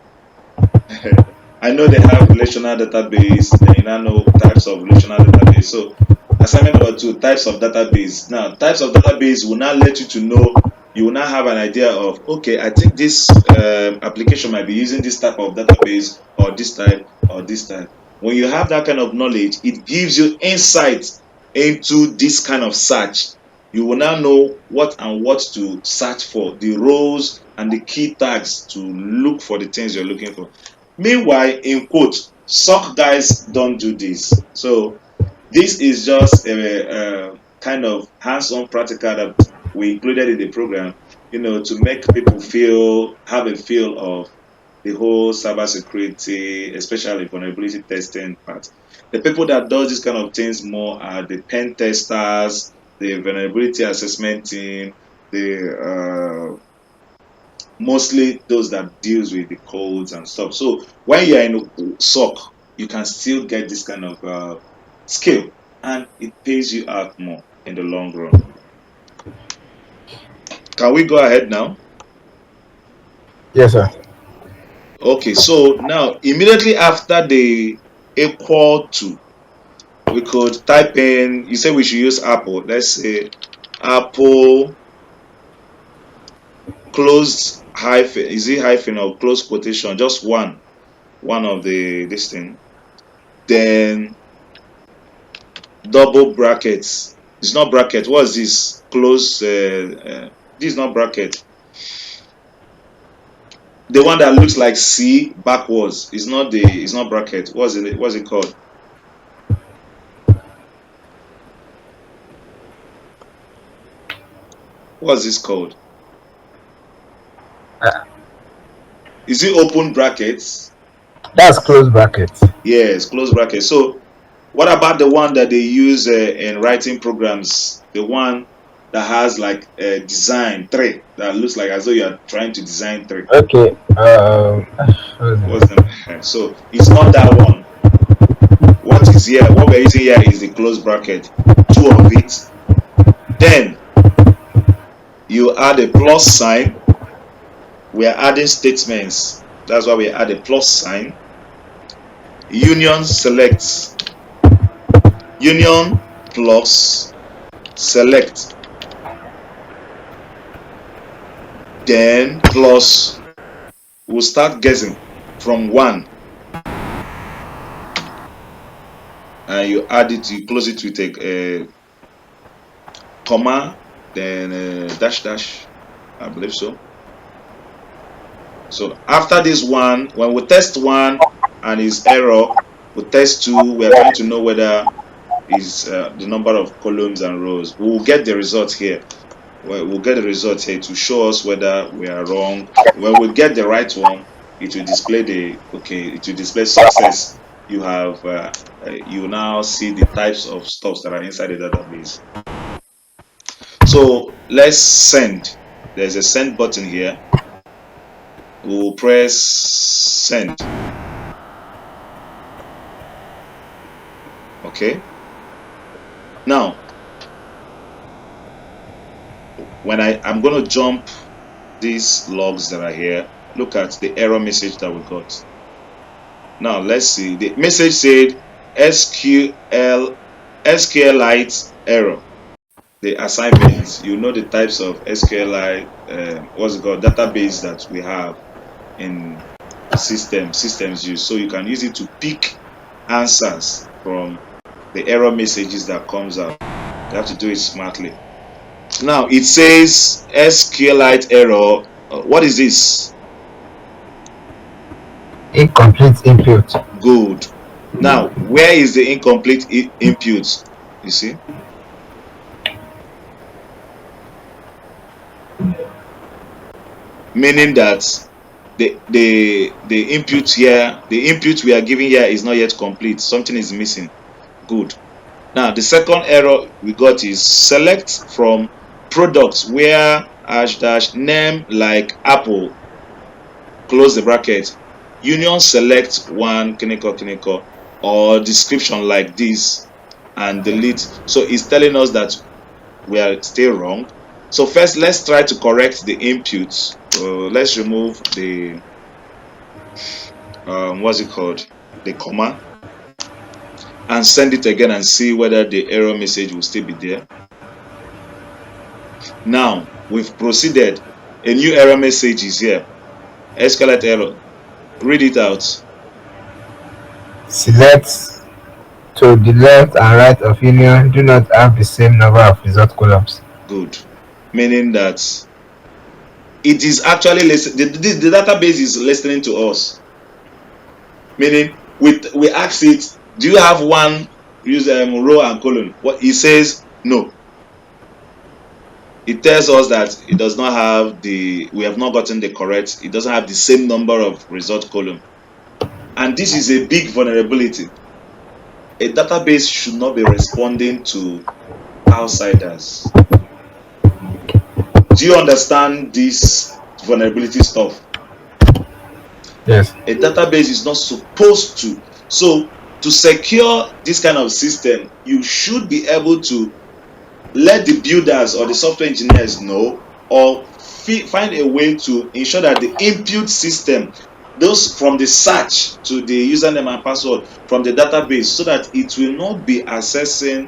I know they have relational database, then you now know types of relational database. So assignment number 2, types of database. Now, types of database will now let you to know, you will now have an idea of, okay, I think this application might be using this type of database, or this type, or this type. When you have that kind of knowledge, it gives you insight into this kind of search. You will now know what to search for, the roles and the key tags to look for the things you're looking for. Meanwhile, in quote, "suck guys don't do this." So this is just a kind of hands-on practical that we included in the program, to make people have a feel of the whole cybersecurity, especially vulnerability testing part. The people that does this kind of things more are the pen testers, the vulnerability assessment team, the mostly those that deals with the codes and stuff. So when you're in SOC, you can still get this kind of skill, and it pays you out more in the long run. Can we go ahead now? Yes, sir. Okay, so now immediately after the equal to, we could type in, you say we should use Apple. Let's say Apple closed hyphen, is it hyphen or close quotation? Just one of this thing. Then double brackets. It's not bracket. What is this? Close. This is not bracket. The one that looks like C backwards. It's not the. It's not bracket. What's it? What's it called? What's this called? Uh, Is it open brackets? that's close brackets. Yes, close bracket. So what about the one that they use in writing programs? The one. that has like a design three that looks like as though you are trying to design three. Okay. What's the What's name? the so it's not that one. What is here? What we're using here is the close bracket. Two of it. Then you add a plus sign. We are adding statements. That's why we add a plus sign. Union selects. Union plus select. Then plus we'll start guessing from 1. And you add it, you close it with a comma, then dash dash, I believe so. So after this one, when we test 1 and is error, we test 2, we are trying to know whether is the number of columns and rows. We'll get the results here. We'll get the results here to show us whether we are wrong. When we get the right one, it will display it will display success. You have you now see the types of stuffs that are inside the database. So let's send. There's a send button here. We'll press send. Okay. Now, when I'm going to jump these logs that are here, look at the error message that we got. Now let's see. The message said SQLite error. The assignments, you know the types of SQLite, what's it called, database that we have in systems use. So you can use it to pick answers from the error messages that comes out. You have to do it smartly. Now it says SQLite error. What is this? Incomplete input. Good. Now, where is the incomplete input? You see? Meaning that the input here, the input we are giving here is not yet complete. Something is missing. Good. Now, the second error we got is select from products where -- name like Apple, close the bracket, union select one kiniko or description like this and delete. So it's telling us that we are still wrong. So first, let's try to correct the inputs. Let's remove the what's it called, the comma, and send it again and see whether the error message will still be there. Now we've proceeded. A new error message is here. SQLite error. Read it out. Select to the left and right of union do not have the same number of result columns. Good. Meaning that it is actually the database is listening to us. Meaning we ask it, do you have one use row and column? What it says no. It tells us that it does not have we have not gotten the correct, it doesn't have the same number of result column. And this is a big vulnerability. A database should not be responding to outsiders. Do you understand this vulnerability stuff? Yes. A database is not supposed to. So to secure this kind of system, you should be able to let the builders or the software engineers know, or find a way to ensure that the input system, those from the search to the username and password from the database, so that it will not be accessing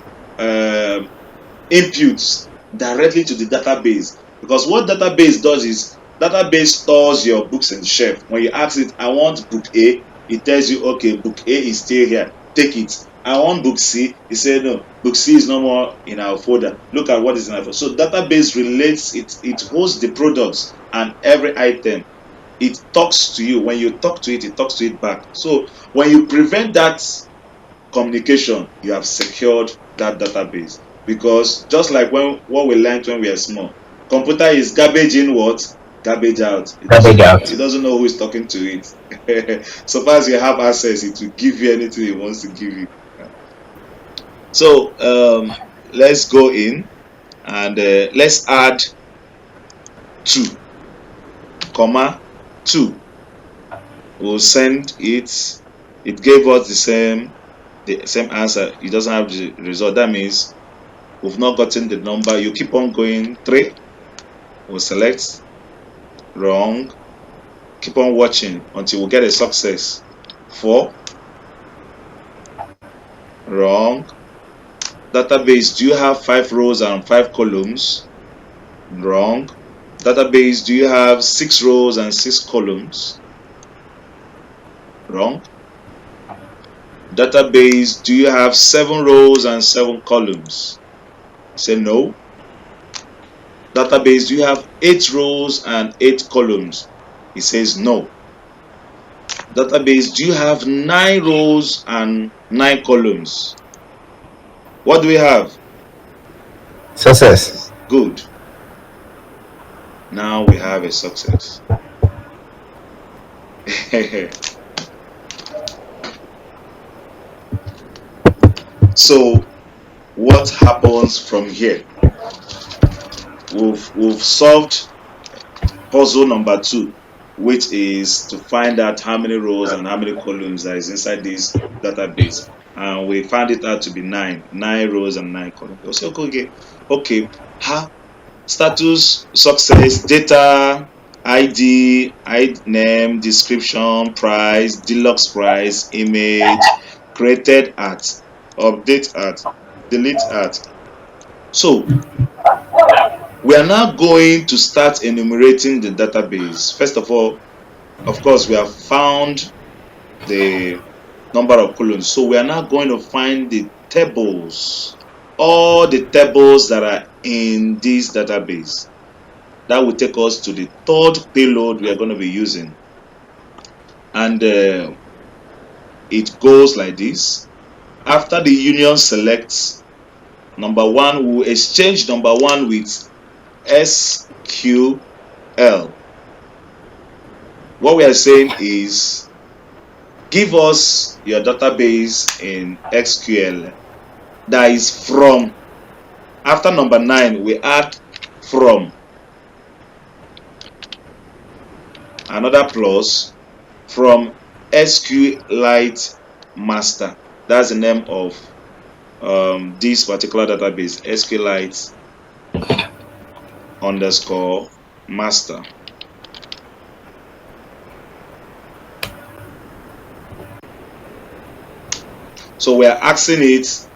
inputs directly to the database. Because what database does is, database stores your books in the shelf. When you ask it, I want book A, it tells you, okay, book A is still here, take it. I want book C, it said no, book C is no more in our folder. Look at what is in our folder. So database relates, it hosts the products and every item. It talks to you. When you talk to it, it talks to it back. So when you prevent that communication, you have secured that database. Because just like what we learned when we are small, computer is garbage in, what? Garbage out. Garbage out. It doesn't know who is talking to it. So far as you have access, it will give you anything it wants to give you. So let's go in. and let's add 2, comma 2. We'll send it. It gave us the same answer. It doesn't have the result. That means we've not gotten the number. You keep on going. 3. We'll select wrong. Keep on watching until we get a success. 4. Wrong. Database, do you have 5 rows and 5 columns? Wrong. Database, do you have 6 rows and 6 columns? Wrong. Database, do you have 7 rows and 7 columns? Say no. Database, do you have 8 rows and 8 columns? It says no. Database, do you have 9 rows and 9 columns? What do we have? Success. Good. Now we have a success. So what happens from here? We've solved puzzle number 2, which is to find out how many rows and how many columns there is inside this database, and we found it out to be 9 rows and 9 columns. We'll say okay, how status, success, data, ID, name, description, price, deluxe price, image, created at, update at, delete at. So we are now going to start enumerating the database. First of all, of course, we have found the number of columns. So we are now going to find the tables, all the tables that are in this database. That will take us to the 3rd payload we are going to be using. And it goes like this. After the union selects number 1, we will exchange number 1 with SQL. What we are saying is, give us your database in SQL that is from. After number 9, we add from. Another plus, from SQLite master. That's the name of this particular database, SQLite underscore master. So we are asking it,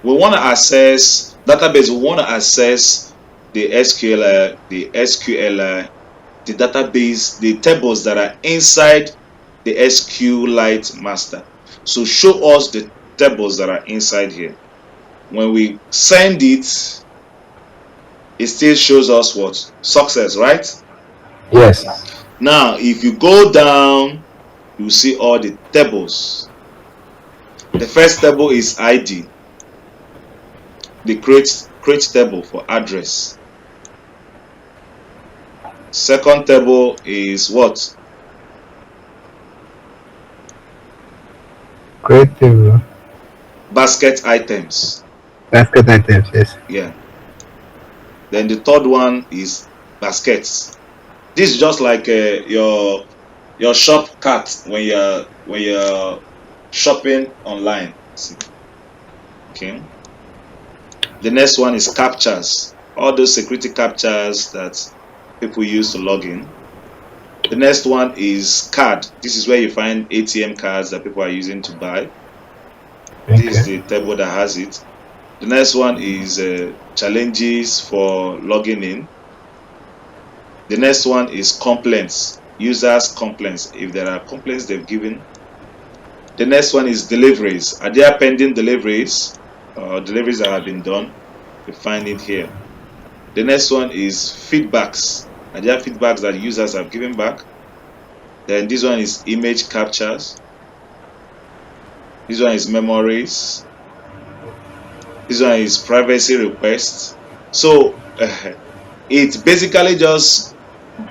we want to access database, we want to access the SQL, the database, the tables that are inside the SQLite master. So show us the tables that are inside here. When we send it, it still shows us what? Success, right? Yes. Now, if you go down, you see all the tables. The first table is ID, the create table for address. Second table is what? Create table. Basket items. Basket items, yes. Yeah. Then the third one is baskets. This is just like your shop cart when you're shopping online. See? Okay. The next one is captchas. All those security captchas that people use to log in. The next one is card. This is where you find ATM cards that people are using to buy. Okay. This is the table that has it. The next one is challenges for logging in. The next one is complaints, users' complaints, if there are complaints they've given. The next one is deliveries. Are there pending deliveries? Deliveries that have been done? You find it here. The next one is feedbacks. Are there feedbacks that users have given back? Then this one is image captures. This one is memories. This one is privacy requests. So it basically just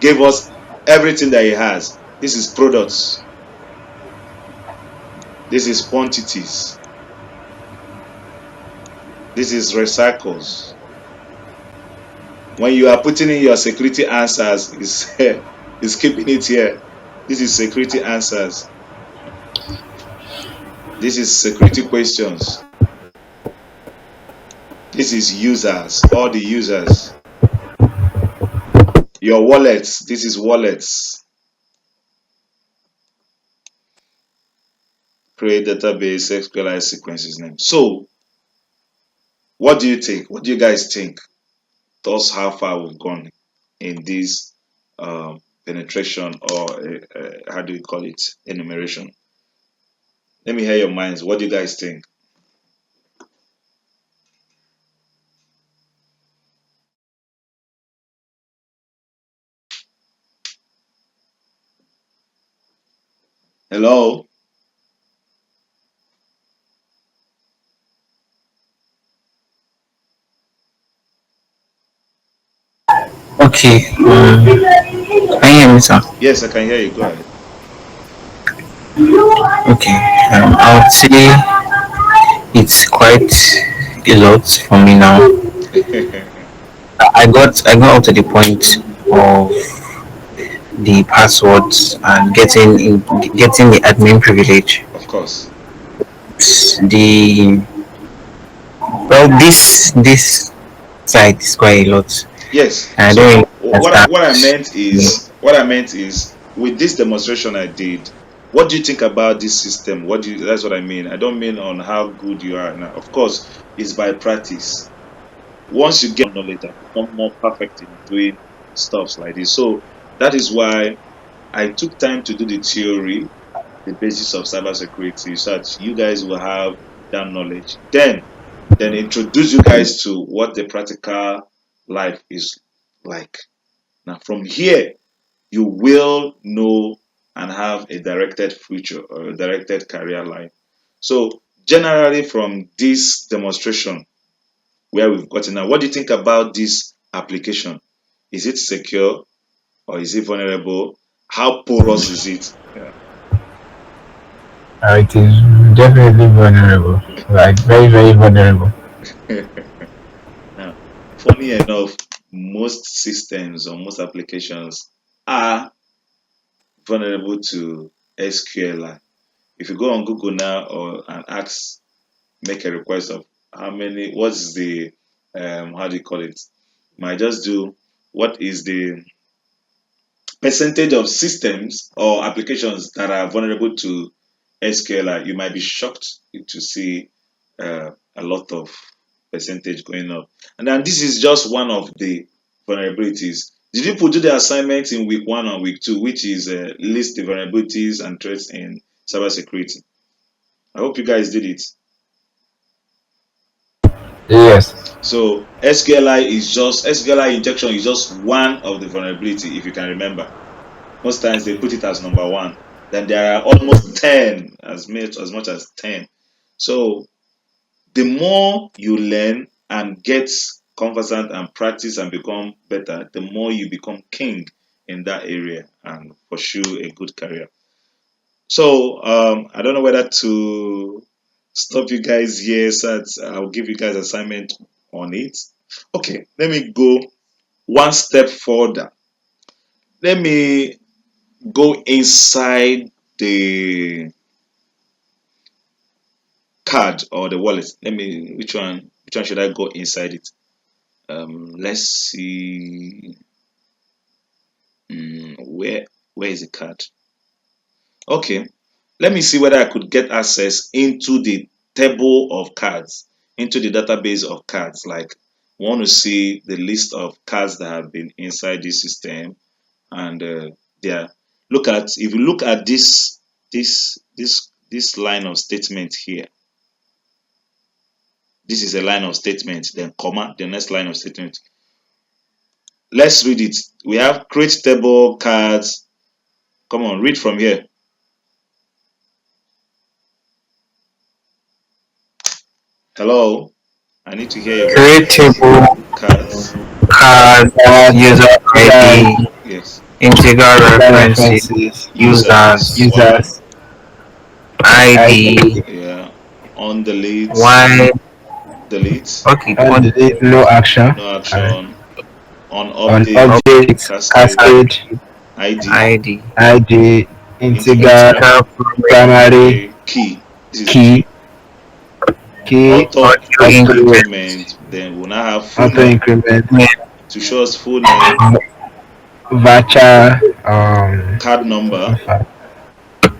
gave us everything that it has. This is products. This is quantities. This is recycles. When you are putting in your security answers, is keeping it here. This is security answers. This is security questions. This is users, all the users. Your wallets, this is wallets. Create database, SQL sequences name. So, what do you think? What do you guys think? Thus, how far we've gone in this penetration, or how do we call it? Enumeration. Let me hear your minds. What do you guys think? Hello? Okay. Can you hear me, sir? Yes, I can hear you. Go ahead. Okay. I would say it's quite a lot for me now. I got up to the point of the passwords and getting the admin privilege. Of course. The well, this site is quite a lot. Yes. I don't So really understand. what I meant is with this demonstration I did, what do you think about this system? What do you That's what I mean. I don't mean on how good you are now. Of course, it's by practice. Once you get knowledge and become more perfect in doing stuffs like this. So that is why I took time to do the theory, the basis of cybersecurity, so that you guys will have that knowledge. Then introduce you guys to what the practical life is like. Now, from here, you will know and have a directed future or a directed career life. So, generally, from this demonstration where we've gotten now, what do you think about this application? Is it secure or is it vulnerable? How porous is it? Yeah. It is definitely vulnerable, like very, very vulnerable. Now, funny enough, most systems or most applications are vulnerable to SQL. If you go on Google now or and ask, make a request of what's the how do you call it? Might just do what is the percentage of systems or applications that are vulnerable to SQL, you might be shocked to see a lot of percentage going up. And then this is just one of the vulnerabilities. Did people do the assignment in week 1 or week 2, which is list the vulnerabilities and threats in cybersecurity? I hope you guys did it. Yes. So SQLi injection is just one of the vulnerability, if you can remember. Most times they put it as number one. Then there are almost 10, as much as 10. So the more you learn and get conversant and practice and become better, the more you become king in that area and pursue a good career. So I don't know whether to stop you guys here so that I'll give you guys assignment on it. Okay, let me go one step further. Let me go inside the card or the wallet. Let me which one should I go inside it? Let's see. Where is the card? Okay, let me see whether I could get access into the table of cards, into the database of cards. Like, want to see the list of cards that have been inside this system, and there. If you look at this line of statement here. This is a line of statement, then comma, the next line of statement. Let's read it. We have create table cards. Come on, read from here. Hello, I need to hear your Create voices. table, Cards. card, user ID, Yes. integral references, References, Users. users, One. users, ID, ID, Yeah. On delete. why, Delete. okay, and on delete, no action, No and action. on on update, objects, cascade, cascade, ID, ID. ID, integer, integer, primary, primary, key. This is key, key. key, Auto Auto auto, increment. increment. Then we'll now have full auto name increment, to show us full name, voucher, card number,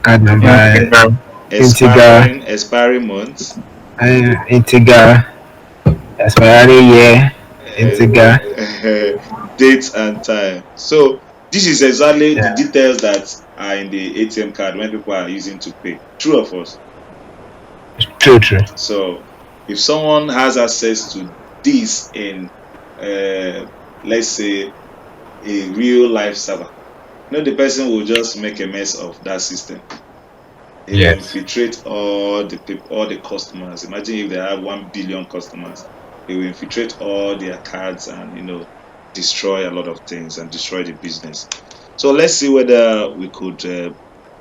card number, Integer. integer, expiring month, integer, expiry year, uh, integer. date and time. So this is exactly the Yeah, details that are in the ATM card when people are using to pay. True of us. true, true. So if someone has access to this in, uh, let's say, a real life server, the person will just make a mess of that system. It will Yes. infiltrate all the people, all the customers. Imagine if they have 1 billion customers, it will infiltrate all their cards and destroy a lot of things and destroy the business. So let's see whether we could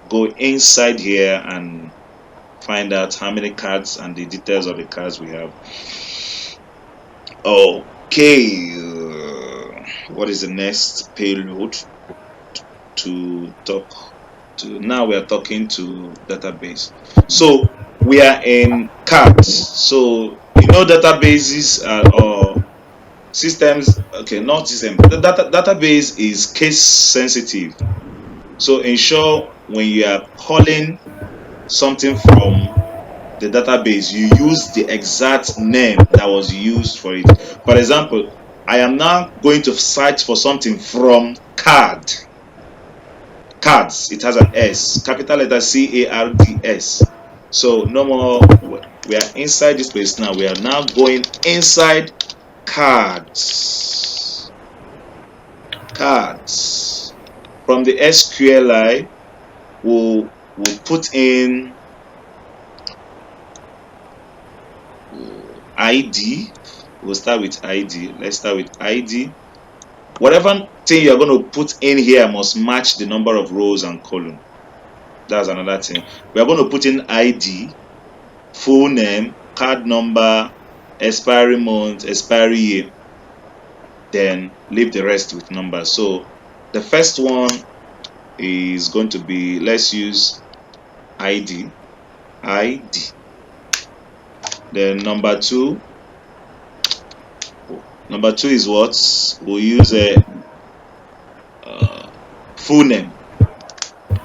go inside here and find out how many cards and the details of the cards we have. Okay, what is the next payload to talk to? Now we are talking to database. So we are in cards. So databases or systems. Okay, not system. The database is case sensitive. So ensure when you are calling something from the database, you use the exact name that was used for it. For example, I am now going to search for something from cards. It has an S, capital letter CARDS. So no more, we are inside this place now. We are now going inside cards. Cards. From the SQLi, we'll put in ID. We'll start with ID. Let's start with ID. Whatever thing you're going to put in here must match the number of rows and column. That's another thing. We are going to put in ID, full name, card number, expiry month, expiry year. Then leave the rest with numbers. So the first one is going to be, let's use ID. ID. Then number two is what? We'll use a full name.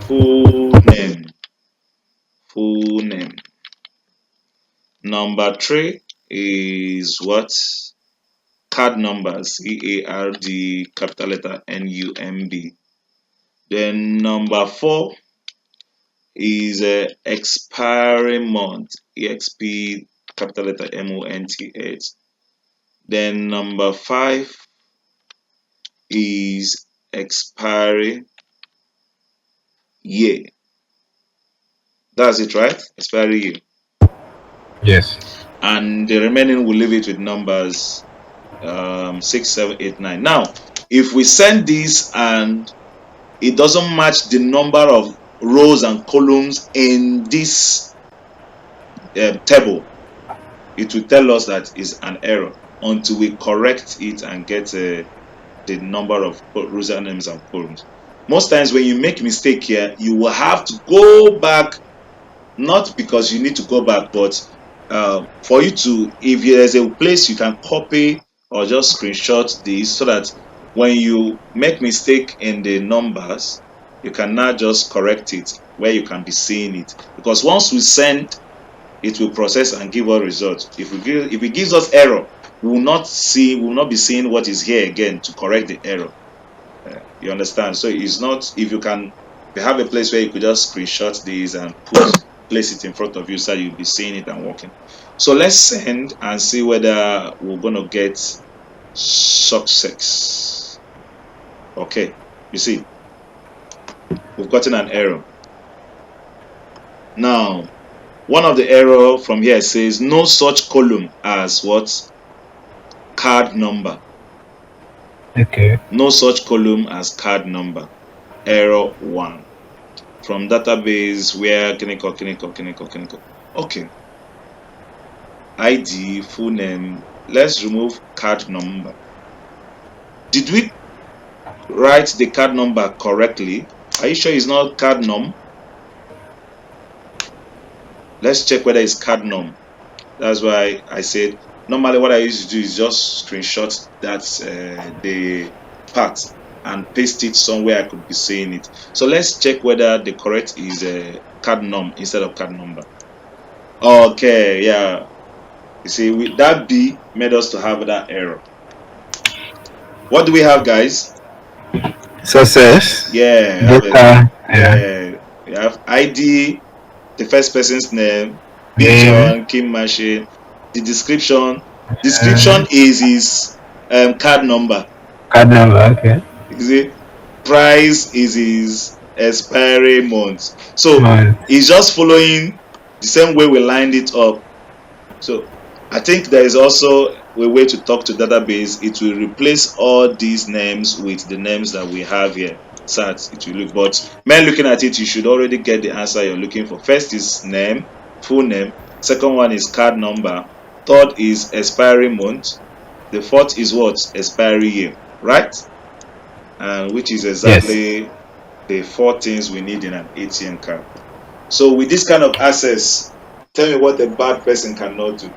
Full name. Full name. Number three is what? Card numbers. CARD, capital letter NUMB. Then number four is expiry month. EXP, capital letter MONTH. Then number five is expiry year. That's it, right? Expiry year. Yes. And the remaining will leave it with numbers 6, 7, 8, 9. Now, if we send this and it doesn't match the number of rows and columns in this table, it will tell us that is an error until we correct it and get the number of usernames and columns. Most times when you make mistake here, you will have to go back, not because you need to go back, but for you to, if there's a place you can copy or just screenshot this so that when you make mistake in the numbers, you can now just correct it where you can be seeing it. Because once we send, it will process and give us results. If it gives us error, we will not be seeing what is here again to correct the error. You understand? So it's not, if you have a place where you could just screenshot this and place it in front of you so you'll be seeing it and working. So let's send and see whether we're gonna get success. Okay, you see, we've gotten an error. Now, one of the error from here says no such column as what? Card number. Okay. No such column as card number. Error 1. From database where clinical. Okay. ID, full name. Let's remove card number. Did we write the card number correctly? Are you sure it's not card num? Let's check whether it's card num. That's why I said normally what I used to do is just screenshot that the part and paste it somewhere I could be seeing it. So let's check whether the correct is card num instead of card number. Okay, yeah. You see, that B made us to have that error. What do we have, guys? Success. Yeah, have a Data. Yeah. yeah. We have ID, the first person's name, Name. picture, key machine, the description. Uh, Description is his card number. card number. Okay. You see, price is his expiry month. So Month. it's just following the same way we lined it up. So I think there is also a way to talk to database. It will replace all these names with the names that we have here. So it will look, but when looking at it, you should already get the answer you're looking for. First is name, full name. Second one is card number. Third is expiry month. The fourth is what? Expiry year, right? And which is Yes. exactly the four things we need in an ATM card. So with this kind of access, tell me what a bad person cannot do.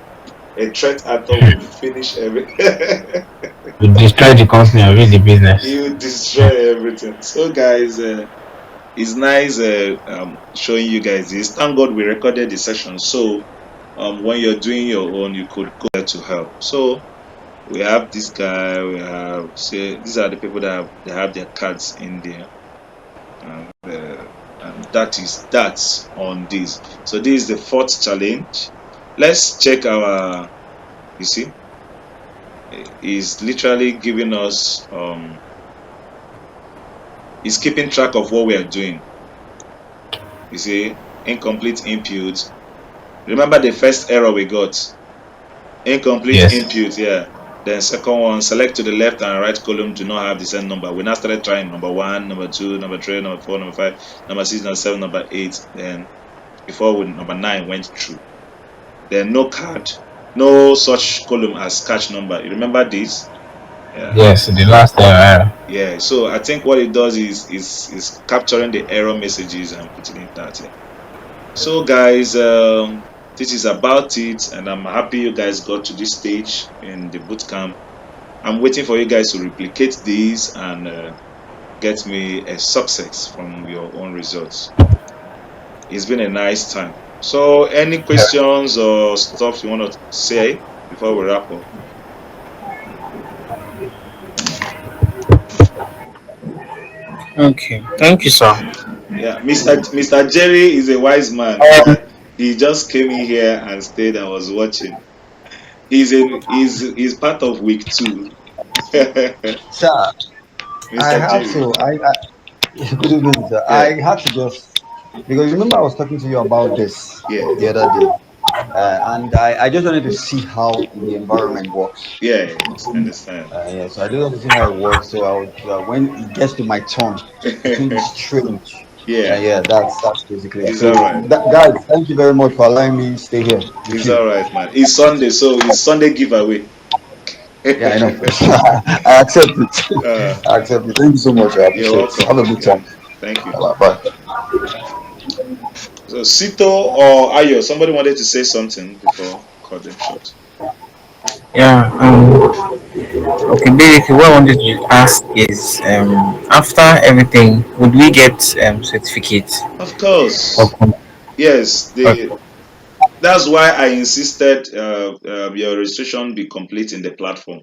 A threat actor will finish every To destroy the company or really the business. he will destroy everything. So guys, it's nice showing you guys this. Thank God we recorded the session, so when you're doing your own you could go there to help. So we have this guy, we have say these are the people that they have their cards in there, and that is that's on this. So this is the fourth challenge. Let's check our, you see, is literally giving us is keeping track of what we are doing. You see, incomplete input. Remember the first error we got? Incomplete Yes. input, yeah. Then second one, select to the left and right column do not have the same number. We now started trying number one, number two, number three, number four, number five, number six, number seven, number eight. Then before number nine went through. Then no card, no such column as catch number. You remember this? Yeah. Yes. The last error. Yeah. So I think what it does is capturing the error messages and putting it that. Yeah. So guys, this is about it, and I'm happy you guys got to this stage in the bootcamp. I'm waiting for you guys to replicate these and get me a success from your own results. It's been a nice time. So, any questions or stuff you want to say before we wrap up? Okay, thank you, sir. Yeah, Mr. Jerry is a wise man. He just came in here and stayed and was watching. He's part of week two. Sir, I Mr. have Jerry. to. Good evening, sir. Yeah, I had to just because remember I was talking to you about this yes, the other day, and I just wanted to see how the environment works. yes, I understand. So I just want to see how it works. So when it gets to my turn, it won't be strange. Yeah, Yeah, that's basically it. it's So, all right. guys, thank you very much for allowing me stay here with It's you. all right, man. It's Sunday, so it's Sunday giveaway. Yeah, I know. I accept it. uh, I accept it. Thank you so much. I you're appreciate it. Have welcome. a good Yeah, time. thank you. Bye. So Sito or Ayo, somebody wanted to say something before cut them short. Yeah. Okay. Basically, what I wanted to ask is, after everything, would we get certificate? Of course, Okay. yes. Okay. That's why I insisted your registration be complete in the platform,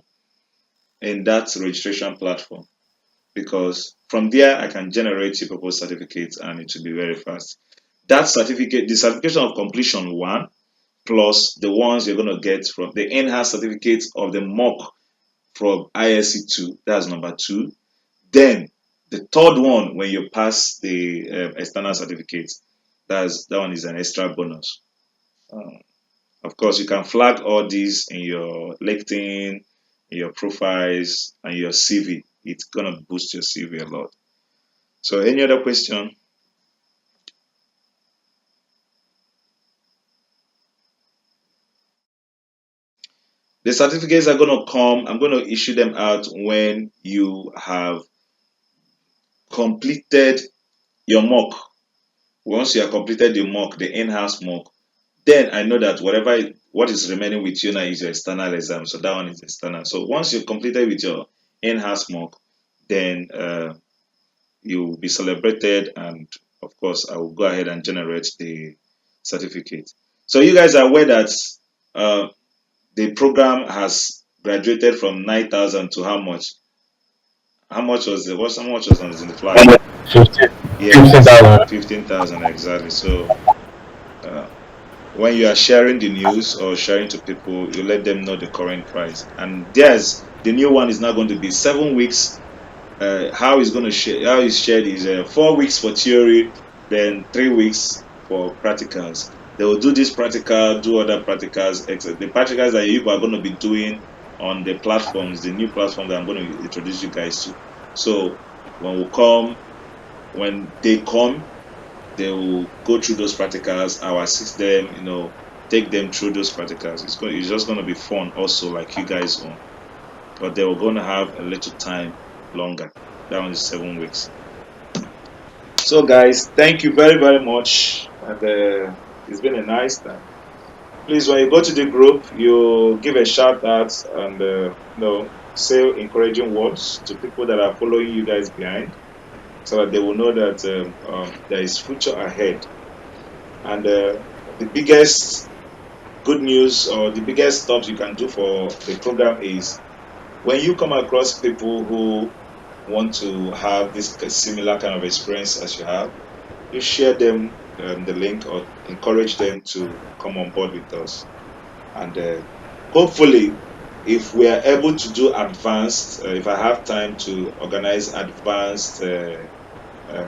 in that registration platform, because from there I can generate your proposed certificates and it will be very fast. That certificate, the certification of completion one, plus the ones you're going to get from the enhanced certificate of the mock from ISC2, that's number two. Then the third one, when you pass the external certificate, that one is an extra bonus. Um, of course, you can flag all these in your LinkedIn, in your profiles, and your CV. It's gonna boost your CV a lot. So, any other question? The certificates are going to come. I'm going to issue them out when you have completed your mock. Once you have completed the mock, the in-house mock, then I know that what is remaining with you now is your external exam. So that one is external. So once you've completed with your in-house mock, then you will be celebrated, and of course, I will go ahead and generate the certificate. So you guys are aware that uh, the program has graduated from 9,000 to how much? How much was on in the flyer? 15 Yes, 15,000. 15,000 exactly. So uh, when you are sharing the news or sharing to people, you let them know the current price. And there's the new one is now going to be 7 weeks. How is going to share? How is shared is 4 weeks for theory, then 3 weeks for practicals. They will do this practical, do other practicals. Except the practicals that you are going to be doing on the platforms, the new platform that I'm going to introduce you guys to. So when we come, when they come, they will go through those practicals. I will assist them, take them through those practicals. It's just going to be fun, also like you guys on, but they were going to have a little time longer. That one is 7 weeks. So, guys, thank you very, very much. And it's been a nice time. Please, when you go to the group, you give a shout out and say encouraging words to people that are following you guys behind, so that they will know that there is future ahead. And the biggest good news, or the biggest stuff you can do for the program, is when you come across people who want to have this similar kind of experience as you have, you share them the link, or encourage them to come on board with us. And hopefully, if we are able to do advanced, if I have time to organize advanced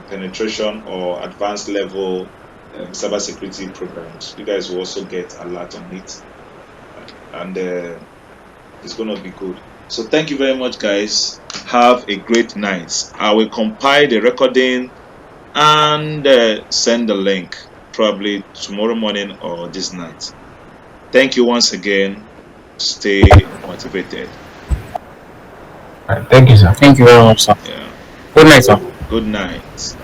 penetration or advanced level cybersecurity programs, you guys will also get a lot on it. And it's going to be good. So thank you very much, guys. Have a great night. I will compile the recording and send the link probably tomorrow morning or this night. Thank you once again. Stay motivated. Thank you, sir. Thank you very much, sir. Yeah. Good night, sir. Good night.